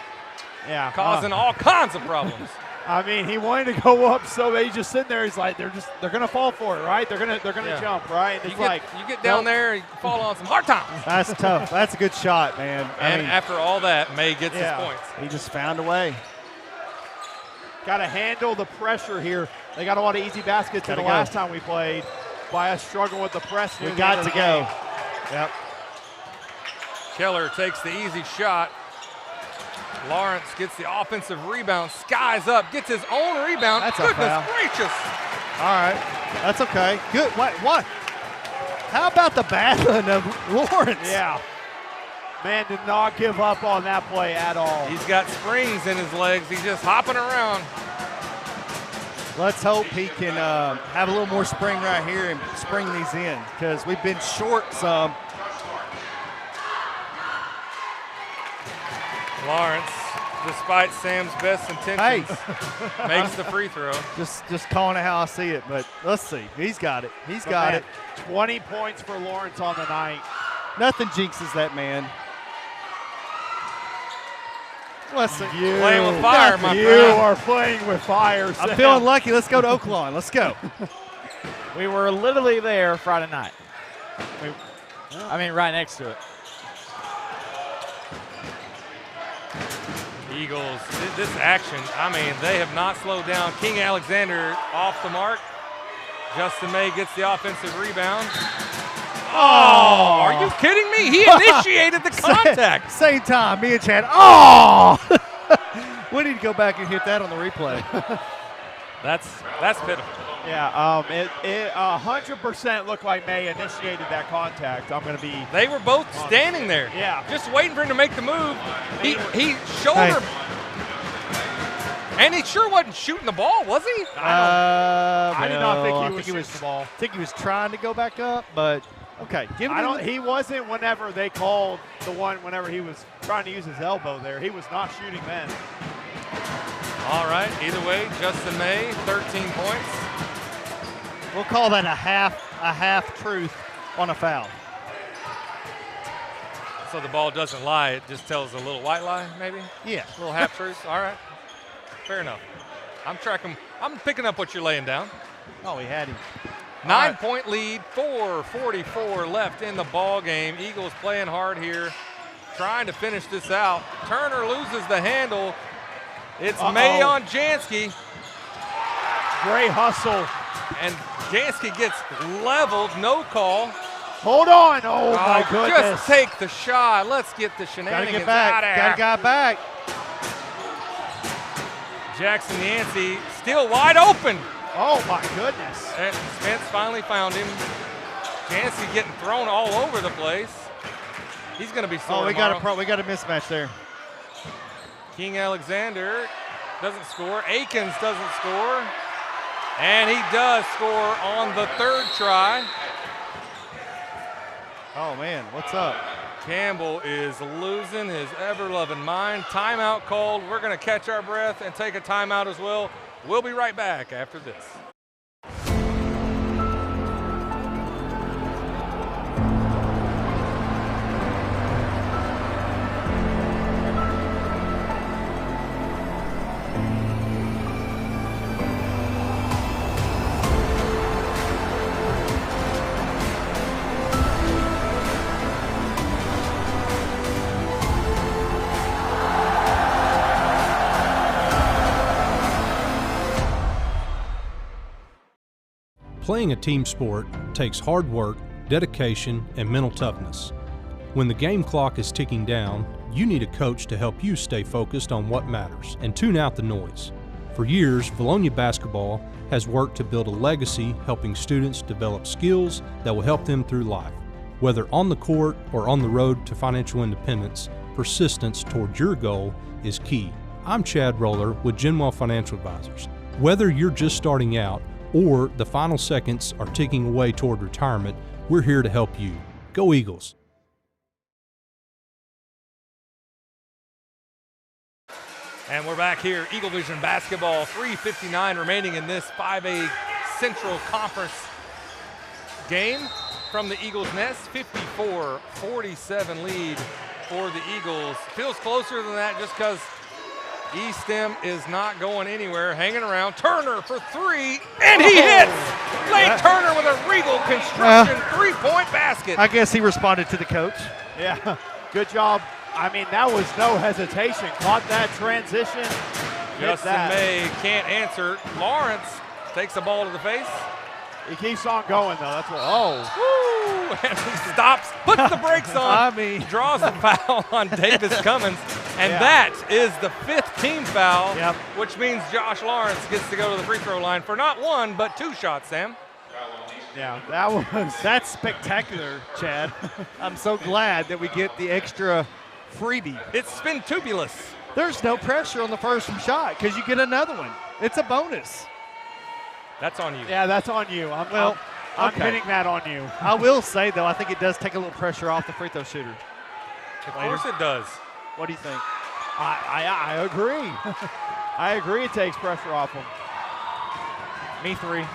Speaker 3: Yeah.
Speaker 2: Causing all kinds of problems.
Speaker 3: I mean, he wanted to go up, so he's just sitting there. He's like, they're gonna fall for it, right? They're gonna jump, right? And
Speaker 2: you get down there, you fall on some hard times.
Speaker 4: That's tough. That's a good shot, man. I
Speaker 2: And
Speaker 4: mean,
Speaker 2: after all that, May gets his points.
Speaker 4: He just found a way.
Speaker 3: Got to handle the pressure here. They got a lot of easy baskets the last time we played. By us struggling with the press.
Speaker 4: We got to go. Yep.
Speaker 2: Keller takes the easy shot. Lawrence gets the offensive rebound, skies up, gets his own rebound.
Speaker 4: That's
Speaker 2: Goodness
Speaker 4: a foul.
Speaker 2: gracious.
Speaker 4: All right. That's okay. Good. What? How about the battling of Lawrence?
Speaker 3: Yeah. Man did not give up on that play at all.
Speaker 2: He's got springs in his legs. He's just hopping around.
Speaker 4: Let's hope he can have a little more spring right here and spring these in, because we've been short some.
Speaker 2: Lawrence, despite Sam's best intentions, makes the free throw.
Speaker 4: Just calling it how I see it, but let's see. He's got it. He's got it.
Speaker 3: 20 points for Lawrence on the night.
Speaker 4: Nothing jinxes that man. Let's see.
Speaker 2: Playing with fire, my friend.
Speaker 3: You are playing with fire, Sam.
Speaker 4: I'm feeling lucky. Let's go to Oaklawn. Let's go.
Speaker 5: We were literally there Friday night. Right next to it.
Speaker 2: Eagles, this action, they have not slowed down. King Alexander off the mark. Justin May gets the offensive rebound. Oh, are you kidding me? He initiated the contact.
Speaker 4: Same time, me and Chad. Oh! We need to go back and hit that on the replay.
Speaker 2: That's pitiful.
Speaker 3: Yeah, it 100% looked like May initiated that contact.
Speaker 2: They were both standing there.
Speaker 3: Yeah.
Speaker 2: Just waiting for him to make the move. He shoulder. And he sure wasn't shooting the ball, was he?
Speaker 3: I did not think he was shooting the ball.
Speaker 4: I think he was trying to go back up, but okay.
Speaker 3: He wasn't whenever they called the one whenever he was trying to use his elbow there. He was not shooting then.
Speaker 2: All right, either way, Justin May, 13 points.
Speaker 4: We'll call that a half truth on a foul.
Speaker 2: So the ball doesn't lie, it just tells a little white lie, maybe?
Speaker 4: Yeah.
Speaker 2: A little half truth. All right. Fair enough. I'm picking up what you're laying down.
Speaker 4: Oh, he had him.
Speaker 2: 9-point lead, 4:44 left in the ball game. Eagles playing hard here, trying to finish this out. Turner loses the handle. It's May on Jansky.
Speaker 3: Great hustle.
Speaker 2: And Jansky gets leveled, no call.
Speaker 3: Hold on. Oh, my goodness.
Speaker 2: Just take the shot. Let's get the shenanigans out of here.
Speaker 4: Got a guy back.
Speaker 2: Jackson Yancey still wide open.
Speaker 3: Oh, my goodness.
Speaker 2: And Spence finally found him. Yancey getting thrown all over the place. He's going to be sore
Speaker 4: we
Speaker 2: tomorrow.
Speaker 4: got a mismatch there.
Speaker 2: King Alexander doesn't score. Akins doesn't score. And he does score on the third try.
Speaker 4: Oh, man, what's up?
Speaker 2: Campbell is losing his ever-loving mind. Timeout called. We're going to catch our breath and take a timeout as well. We'll be right back after this.
Speaker 14: Playing a team sport takes hard work, dedication, and mental toughness. When the game clock is ticking down, you need a coach to help you stay focused on what matters and tune out the noise. For years, Vilonia basketball has worked to build a legacy helping students develop skills that will help them through life. Whether on the court or on the road to financial independence, persistence toward your goal is key. I'm Chad Roller with Genwell Financial Advisors. Whether you're just starting out or the final seconds are ticking away toward retirement, we're here to help you. Go Eagles!
Speaker 2: And we're back here, Eagle Vision basketball, 3:59 remaining in this 5A Central Conference game from the Eagles' nest. 54-47 lead for the Eagles. Feels closer than that just because Estem is not going anywhere, hanging around. Turner for three, and he hits! Lane Turner with a Regal Construction three-point basket.
Speaker 4: I guess he responded to the coach.
Speaker 3: Yeah, good job. I mean, that was no hesitation. Caught that transition.
Speaker 2: Justin May can't answer. Lawrence takes the ball to the face.
Speaker 3: He keeps on going, though. That's what.
Speaker 2: Woo! And he stops, puts the brakes on, draws a foul on Davis Cummins. And that is the 5th team foul, which means Josh Lawrence gets to go to the free throw line for not 1, but 2 shots, Sam.
Speaker 3: Yeah,
Speaker 4: that's spectacular, Chad. I'm so glad that we get the extra freebie.
Speaker 2: It's been tubulous.
Speaker 4: There's no pressure on the first shot because you get another one. It's a bonus.
Speaker 2: That's on you.
Speaker 3: Yeah, that's on you. I'm pinning that on you.
Speaker 4: I will say, though, I think it does take a little pressure off the free throw shooter.
Speaker 2: Of course it does.
Speaker 4: What do you think?
Speaker 3: I agree. I agree it takes pressure off him.
Speaker 5: Me 3.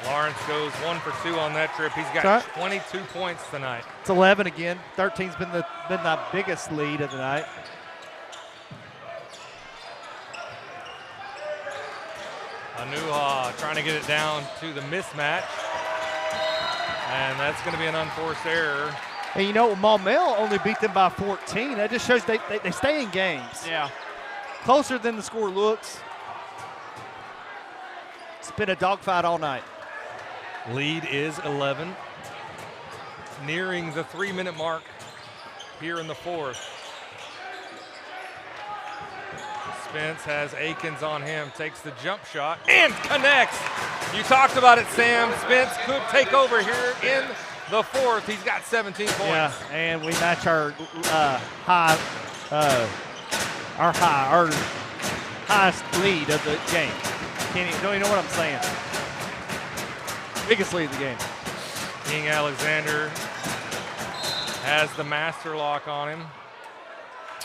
Speaker 2: Lawrence goes 1 for 2 on that trip. He's got 22 points tonight.
Speaker 4: It's 11 again. 13's been the biggest lead of the night.
Speaker 2: Anuha trying to get it down to the mismatch. And that's going to be an unforced error.
Speaker 4: And you know, Maumelle only beat them by 14. That just shows they stay in games.
Speaker 3: Yeah.
Speaker 4: Closer than the score looks. It's been a dogfight all night.
Speaker 2: Lead is 11. Nearing the 3-minute mark here in the 4th. Spence has Akins on him, takes the jump shot and connects. You talked about it, Sam. Spence could take over here in the 4th. He's got 17 points.
Speaker 4: Yeah, and we match our highest lead of the game. Don't you know what I'm saying? Biggest lead of the game.
Speaker 2: King Alexander has the master lock on him.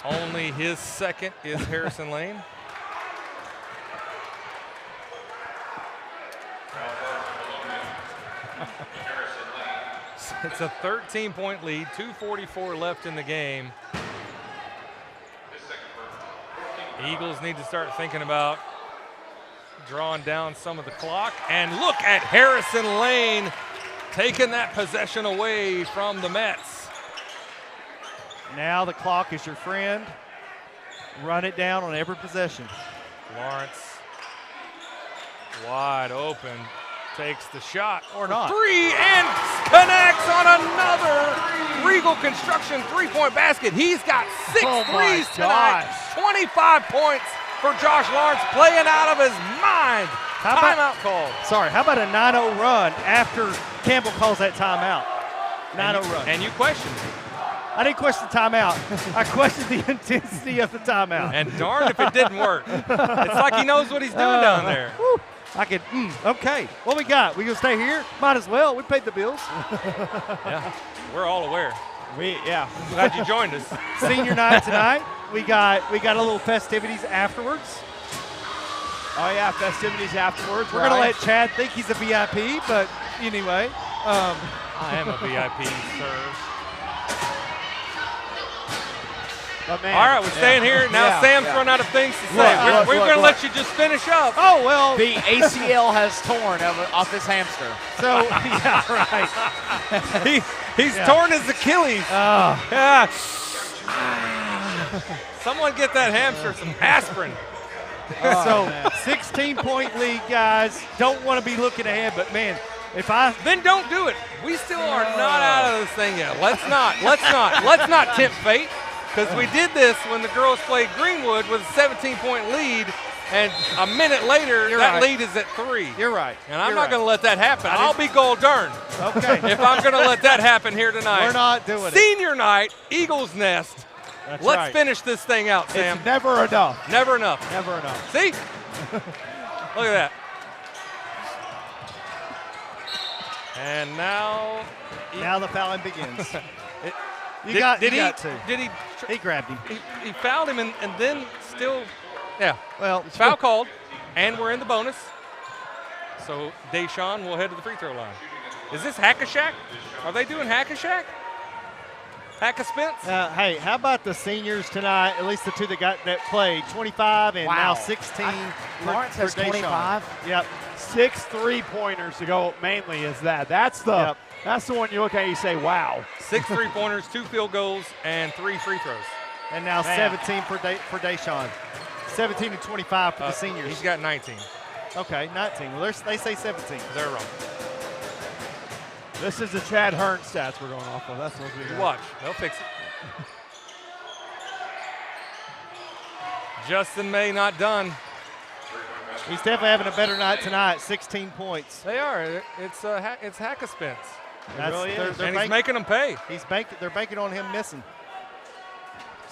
Speaker 2: Only his second is Harrison Lane. It's a 13-point lead, 2:44 left in the game. The Eagles need to start thinking about drawing down some of the clock. And look at Harrison Lane taking that possession away from the Mets.
Speaker 4: Now the clock is your friend. Run it down on every possession.
Speaker 2: Lawrence wide open, takes the shot
Speaker 4: or not.
Speaker 2: 3 and connects on another Regal Construction three-point basket. He's got 6 threes tonight. 25 points for Josh Lawrence, playing out of his mind. Timeout call.
Speaker 4: Sorry, how about a 9-0 run after Campbell calls that timeout? 9-0 run.
Speaker 2: And you questioned it.
Speaker 4: I didn't question the timeout. I questioned the intensity of the timeout.
Speaker 2: And darn if it didn't work. It's like he knows what he's doing down there.
Speaker 4: Whew. I could, okay. What we got? We gonna stay here? Might as well. We paid the bills.
Speaker 2: Yeah, we're all aware.
Speaker 4: Glad
Speaker 2: you joined us.
Speaker 4: Senior night tonight. We got a little festivities afterwards.
Speaker 3: Oh yeah, festivities afterwards.
Speaker 4: We're gonna let Chad think he's a VIP, but anyway.
Speaker 2: I am a VIP, sir.
Speaker 3: But man,
Speaker 2: all right, we're staying here. Now Sam's run out of things to say. We're going to let you just finish up.
Speaker 4: Oh, well.
Speaker 5: The ACL has torn off his hamster.
Speaker 4: So, yeah, right.
Speaker 2: He's torn his Achilles.
Speaker 4: Oh.
Speaker 2: Yeah. Someone get that hamster some aspirin.
Speaker 4: So 16-point lead, guys. Don't want to be looking ahead, but man,
Speaker 2: then don't do it. We still are not out of this thing yet. Let's not tempt fate, because we did this when the girls played Greenwood with a 17-point lead, and a minute later lead is at 3.
Speaker 4: You're right.
Speaker 2: And I'm not going to let that happen. I'll be gold darned.
Speaker 4: Okay.
Speaker 2: If I'm going to let that happen here tonight.
Speaker 4: We're not doing it.
Speaker 2: Senior night, Eagles Nest.
Speaker 3: That's
Speaker 2: Let's
Speaker 3: right.
Speaker 2: finish this thing out, Sam.
Speaker 3: It's never enough.
Speaker 2: Never enough.
Speaker 3: Never enough.
Speaker 2: See? Look at that. And now
Speaker 4: the fouling begins.
Speaker 2: He
Speaker 4: grabbed him.
Speaker 2: He fouled him and then still, yeah.
Speaker 4: Well,
Speaker 2: it's foul called, and we're in the bonus. So Deshaun will head to the free throw line. Is this Hack-a-Shack? Are they doing Hack-a-Shack? Hack-a-Spence?
Speaker 4: Hey, how about the seniors tonight? At least the two that played 25 and now 16.
Speaker 5: Lawrence has 25.
Speaker 4: Yep.
Speaker 3: 6 3-pointers to go mainly is that. That's the one you look at and you say, wow.
Speaker 2: 6 3-pointers, 2 field goals, and 3 free throws.
Speaker 4: And now 17 for Deshaun. 17 and 25 for the seniors.
Speaker 2: He's got 19.
Speaker 4: Okay, 19. Well, they say 17.
Speaker 2: They're wrong.
Speaker 3: This is the Chad Hearn stats we're going off of. That's what we got.
Speaker 2: Watch. They'll fix it. Justin May not done.
Speaker 4: He's definitely having a better night tonight. 16 points.
Speaker 2: They are. It's Hack-a-Spence.
Speaker 4: That's
Speaker 2: really is. And he's making them pay.
Speaker 4: They're banking on him missing.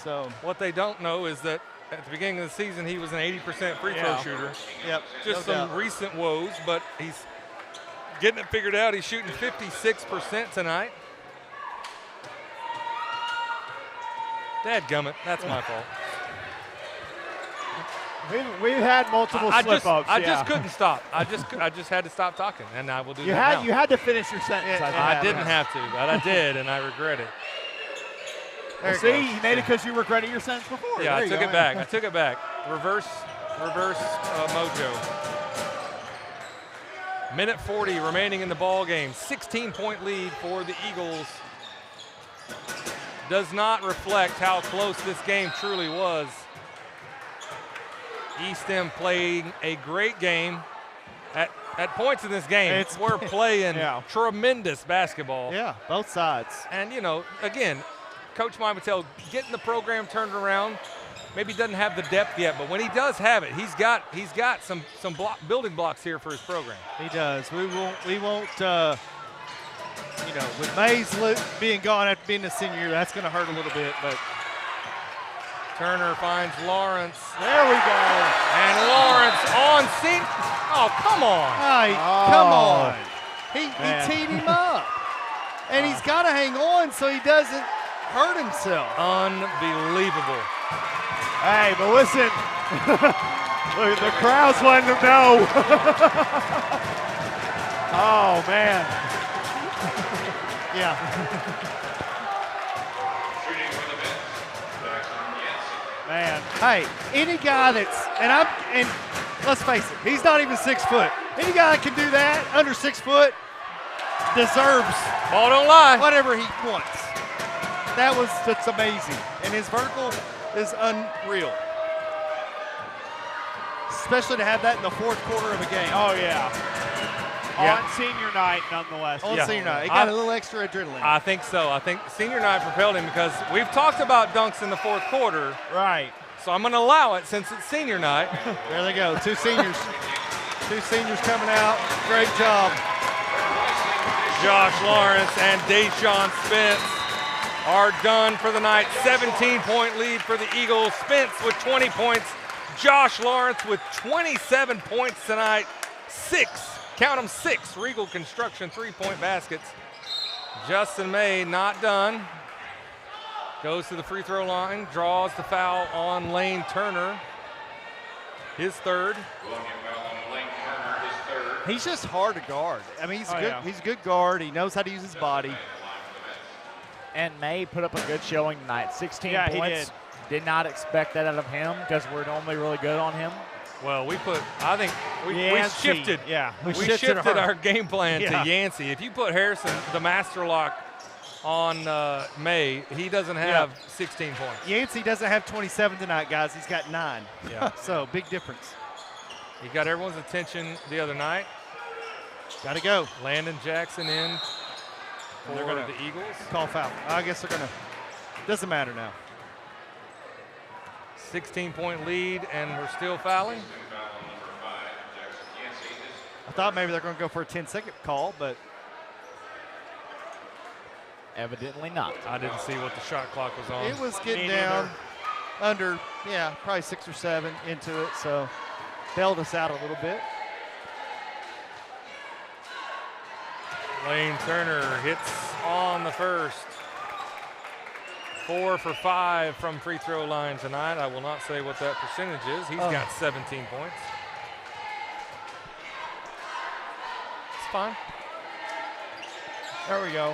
Speaker 4: So
Speaker 2: what they don't know is that at the beginning of the season he was an 80% free throw shooter.
Speaker 4: Yep.
Speaker 2: Just some recent woes, but he's getting it figured out. He's shooting 56% tonight. Dadgummit, that's my fault.
Speaker 3: We've had multiple slip-ups.
Speaker 2: I just couldn't stop. I just had to stop talking, and I will do that now.
Speaker 3: You had to finish your sentence.
Speaker 2: I didn't have to, but I did, and I regret it.
Speaker 3: Well, see, you made it because you regretted your sentence before.
Speaker 2: Yeah, I took it back. I took it back. Reverse mojo. Minute 40 remaining in the ball game. 16-point lead for the Eagles. Does not reflect how close this game truly was. Estem playing a great game. At points in this game, we're playing tremendous basketball.
Speaker 4: Yeah, both sides.
Speaker 2: And, again, Coach Mike Mattel getting the program turned around. Maybe doesn't have the depth yet, but when he does have it, he's got some building blocks here for his program.
Speaker 4: He does. We won't. With Mays being gone after being a senior year, that's going to hurt a little bit. But
Speaker 2: Turner finds Lawrence.
Speaker 3: There we go.
Speaker 2: And Lawrence on scene. Oh, come on.
Speaker 4: Come on. He teed him up, and he's got to hang on so he doesn't hurt himself.
Speaker 2: Unbelievable.
Speaker 3: Hey, but listen, look, the crowd's letting them know. Oh, man.
Speaker 4: Yeah.
Speaker 3: Man.
Speaker 4: Hey, any guy and let's face it, he's not even 6 foot. Any guy that can do that under 6 foot deserves
Speaker 2: ball don't lie.
Speaker 4: Whatever he wants. That's amazing. And his vertical is unreal. Especially to have that in the fourth quarter of a game.
Speaker 3: Oh, yeah. On senior night, nonetheless.
Speaker 4: On senior night. He got a little extra adrenaline.
Speaker 2: I think so. I think senior night propelled him because we've talked about dunks in the fourth quarter.
Speaker 3: Right.
Speaker 2: So I'm going to allow it since it's senior night.
Speaker 4: There they go. Two seniors coming out. Great job.
Speaker 2: Josh Lawrence and Deshaun Spence are done for the night. 17-point lead for the Eagles. Spence with 20 points. Josh Lawrence with 27 points tonight. 6 Regal Construction 3-point baskets. Justin May not done. Goes to the free throw line, draws the foul on Lane Turner. His third.
Speaker 4: He's just hard to guard. I mean, he's a good guard. He knows how to use his body.
Speaker 5: And May put up a good showing tonight. 16 points.
Speaker 3: He did.
Speaker 5: Did not expect that out of him because we're normally really good on him.
Speaker 2: Well, we shifted.
Speaker 3: Yeah.
Speaker 2: We shifted our game plan to Yancey. If you put Harrison, the master lock, on May. He doesn't have 16 points.
Speaker 4: Yancey doesn't have 27 tonight, guys. He's got 9.
Speaker 2: Yeah.
Speaker 4: So, big difference.
Speaker 2: He got everyone's attention the other night.
Speaker 4: Got to go.
Speaker 2: Landon Jackson in for the Eagles.
Speaker 4: Call foul. I guess they're going to. Doesn't matter now.
Speaker 2: 16-point lead, and we're still fouling.
Speaker 4: I thought maybe they're going to go for a 10-second call, but
Speaker 5: evidently not.
Speaker 2: I didn't see what the shot clock was on.
Speaker 4: it was getting down under, probably 6 or 7 into it, so bailed us out a little bit.
Speaker 2: Lane Turner hits on the first. 4 for 5 from free throw line tonight. I will not say what that percentage is. He's got 17 points. It's fine.
Speaker 4: There we go.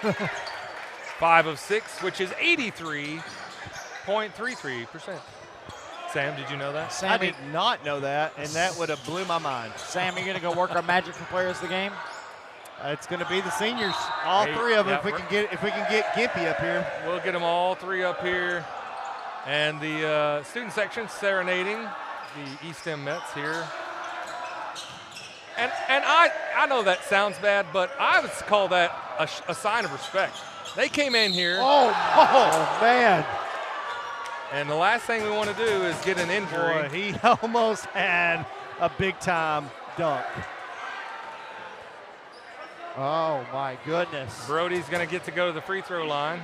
Speaker 4: Yep.
Speaker 2: 5 of 6, which is 83.33%. Sam, did you know that?
Speaker 5: Sam,
Speaker 4: I did not know that, and that would have blew my mind.
Speaker 5: Sam, you're going to go work our magic for players of the game?
Speaker 4: It's going to be the seniors, all 3 of them. If we can get Gimpy up here,
Speaker 2: we'll get them all 3 up here, and the student section serenading the Estem Mets here. And I know that sounds bad, but I would call that a sign of respect. They came in here.
Speaker 3: Oh man!
Speaker 2: And the last thing we want to do is get an injury.
Speaker 4: Boy, he almost had a big time dunk. Oh, my goodness.
Speaker 2: Brody's going to get to go to the free throw line.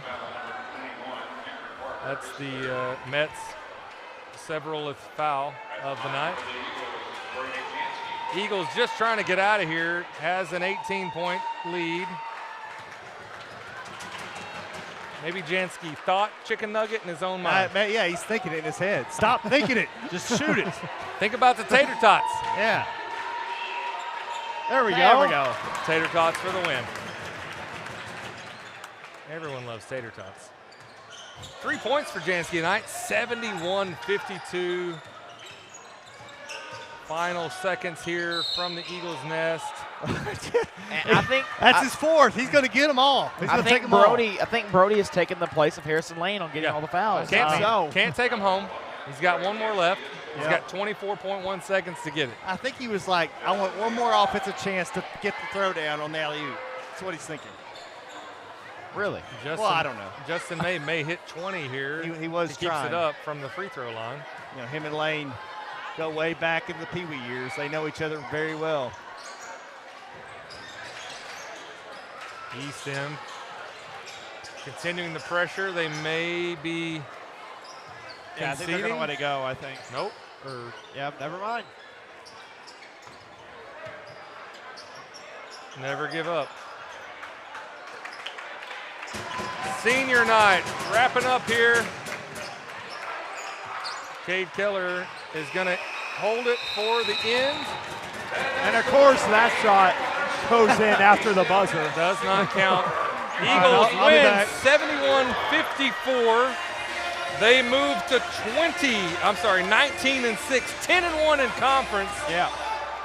Speaker 2: That's the Mets' severalth foul of the night. Eagles just trying to get out of here, has an 18-point lead. Maybe Jansky thought chicken nugget in his own mind.
Speaker 4: Yeah, he's thinking it in his head. Stop thinking it. Just shoot it.
Speaker 2: Think about the tater tots.
Speaker 4: Yeah. There we go.
Speaker 2: Tater tots for the win. Everyone loves tater tots. 3 points for Jansky tonight, 71-52. Final seconds here from the Eagles' nest.
Speaker 5: I think
Speaker 4: that's his 4th. He's going to get them all. He's going to take them all.
Speaker 5: I think Brody has taken the place of Harrison Lane on getting all the fouls.
Speaker 2: Can't take him home. He's got 1 more left. He's got 24.1 seconds to get it.
Speaker 4: I think he was like, I want one more offensive chance to get the throwdown on the alley-oop. That's what he's thinking.
Speaker 5: Really?
Speaker 2: Justin,
Speaker 4: well, I don't know.
Speaker 2: Justin may hit 20 here.
Speaker 4: He was
Speaker 2: keeps
Speaker 4: trying.
Speaker 2: it up from the free throw line.
Speaker 4: You know, him and Lane go way back in the Pee Wee years. They know each other very well.
Speaker 2: Estem continuing the pressure. They may be
Speaker 3: I think they're going to let it go, I think.
Speaker 2: Nope.
Speaker 3: Never mind.
Speaker 2: Never give up. Senior night wrapping up here. Cade Keller is going to hold it for the end.
Speaker 3: And of course, that shot goes in after the buzzer.
Speaker 2: Does not count. Eagles win 71-54. They move to 19-6, 10-1 in conference.
Speaker 3: Yeah.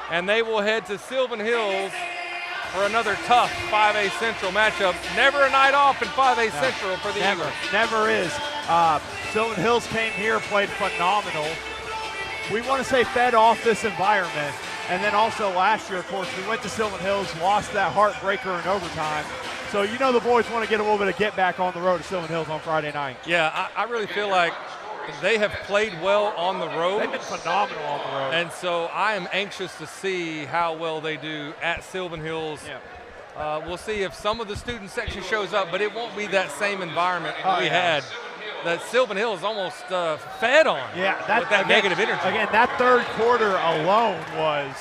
Speaker 2: And they will head to Sylvan Hills for another tough 5A Central matchup. Never a night off in 5A Central for the Eagles.
Speaker 3: Never is. Sylvan Hills came here, played phenomenal. We want to say fed off this environment. And then also last year, of course, we went to Sylvan Hills, lost that heartbreaker in overtime. So you know the boys want to get a little bit of get back on the road to Sylvan Hills on Friday night.
Speaker 2: Yeah, I really feel like they have played well on the road.
Speaker 3: They've been phenomenal on the road.
Speaker 2: And so I am anxious to see how well they do at Sylvan Hills.
Speaker 3: Yeah.
Speaker 2: We'll see if some of the student section shows up, but it won't be that same environment we had that Sylvan Hills almost fed on with that negative energy.
Speaker 3: Again, that third quarter alone was,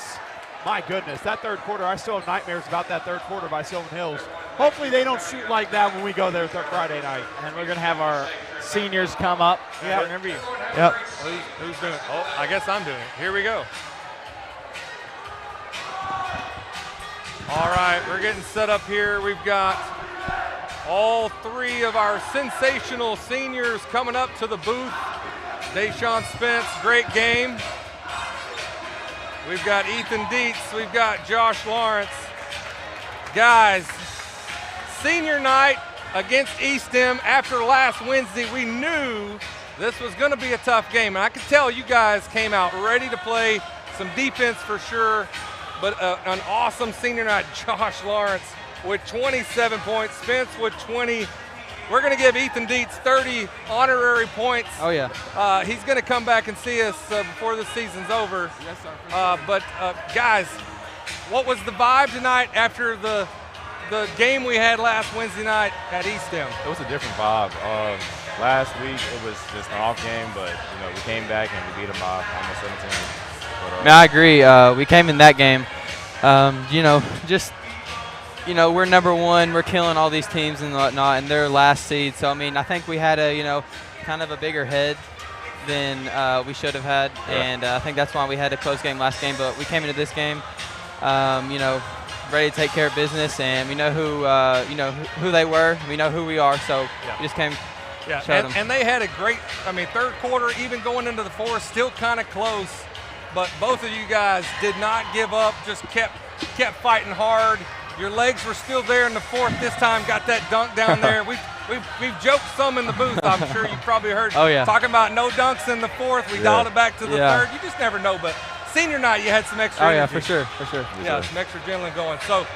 Speaker 3: my goodness, that third quarter, I still have nightmares about that third quarter by Sylvan Hills. Hopefully they don't shoot like that when we go there Friday night.
Speaker 5: And we're going to have our seniors come up for an interview.
Speaker 3: Yep.
Speaker 2: Who's doing it? Oh, I guess I'm doing it. Here we go. All right, we're getting set up here. We've got all 3 of our sensational seniors coming up to the booth. Deshaun Spence, great game. We've got Ethan Dietz. We've got Josh Lawrence. Guys, senior night, against Estem after last Wednesday. We knew this was going to be a tough game, and I could tell you guys came out ready to play some defense for sure, but an awesome senior night. Josh Lawrence with 27 points, Spence with 20. We're going to give Ethan Dietz 30 honorary points.
Speaker 16: Oh, yeah.
Speaker 2: He's going to come back and see us before the season's over.
Speaker 16: Yes, sir.
Speaker 2: But guys, what was the vibe tonight after the game we had last Wednesday night at Estem?
Speaker 18: It was a different vibe. Last week it was just an off game, but we came back and we beat them by almost 17. But,
Speaker 16: I agree. We came in that game, we're number one. We're killing all these teams and whatnot, and they're last seed. So I think we had a kind of a bigger head than we should have had, and I think that's why we had a close game last game. But we came into this game, ready to take care of business, and we know who they were. We know who we are. So we just came.
Speaker 2: Yeah, and they had a great, third quarter, even going into the fourth, still kind of close. But both of you guys did not give up, just kept fighting hard. Your legs were still there in the fourth this time, got that dunk down there. We've joked some in the booth, I'm sure you probably heard.
Speaker 16: Oh, yeah.
Speaker 2: Talking about no dunks in the fourth. We dialed it back to the third. You just never know. But senior night, you had some extra energy.
Speaker 16: Yeah, for sure.
Speaker 2: Yeah, some extra adrenaline going. So,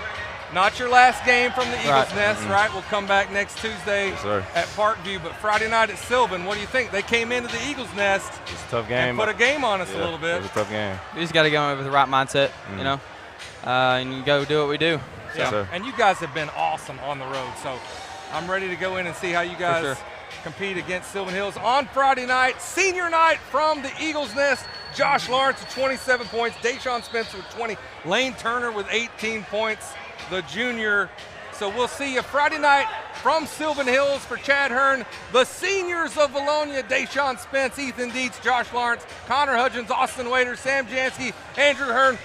Speaker 2: not your last game from the Eagles Nest, right? We'll come back next Tuesday at Parkview. But Friday night at Sylvan, what do you think? They came into the Eagles Nest.
Speaker 18: It's a tough game.
Speaker 2: And put a game on us a little bit.
Speaker 18: It was a tough game.
Speaker 16: We just got to go in with the right mindset, and go do what we do.
Speaker 2: Yeah, and you guys have been awesome on the road. So I'm ready to go in and see how you guys compete against Sylvan Hills on Friday night. Senior night from the Eagles Nest. Josh Lawrence with 27 points. Deshaun Spencer with 20. Lane Turner with 18 points, the junior. So we'll see you Friday night from Sylvan Hills for Chad Hearn. The seniors of Vilonia, Deshaun Spence, Ethan Dietz, Josh Lawrence, Connor Hudgens, Austin Waiter, Sam Jansky, Andrew Hearn.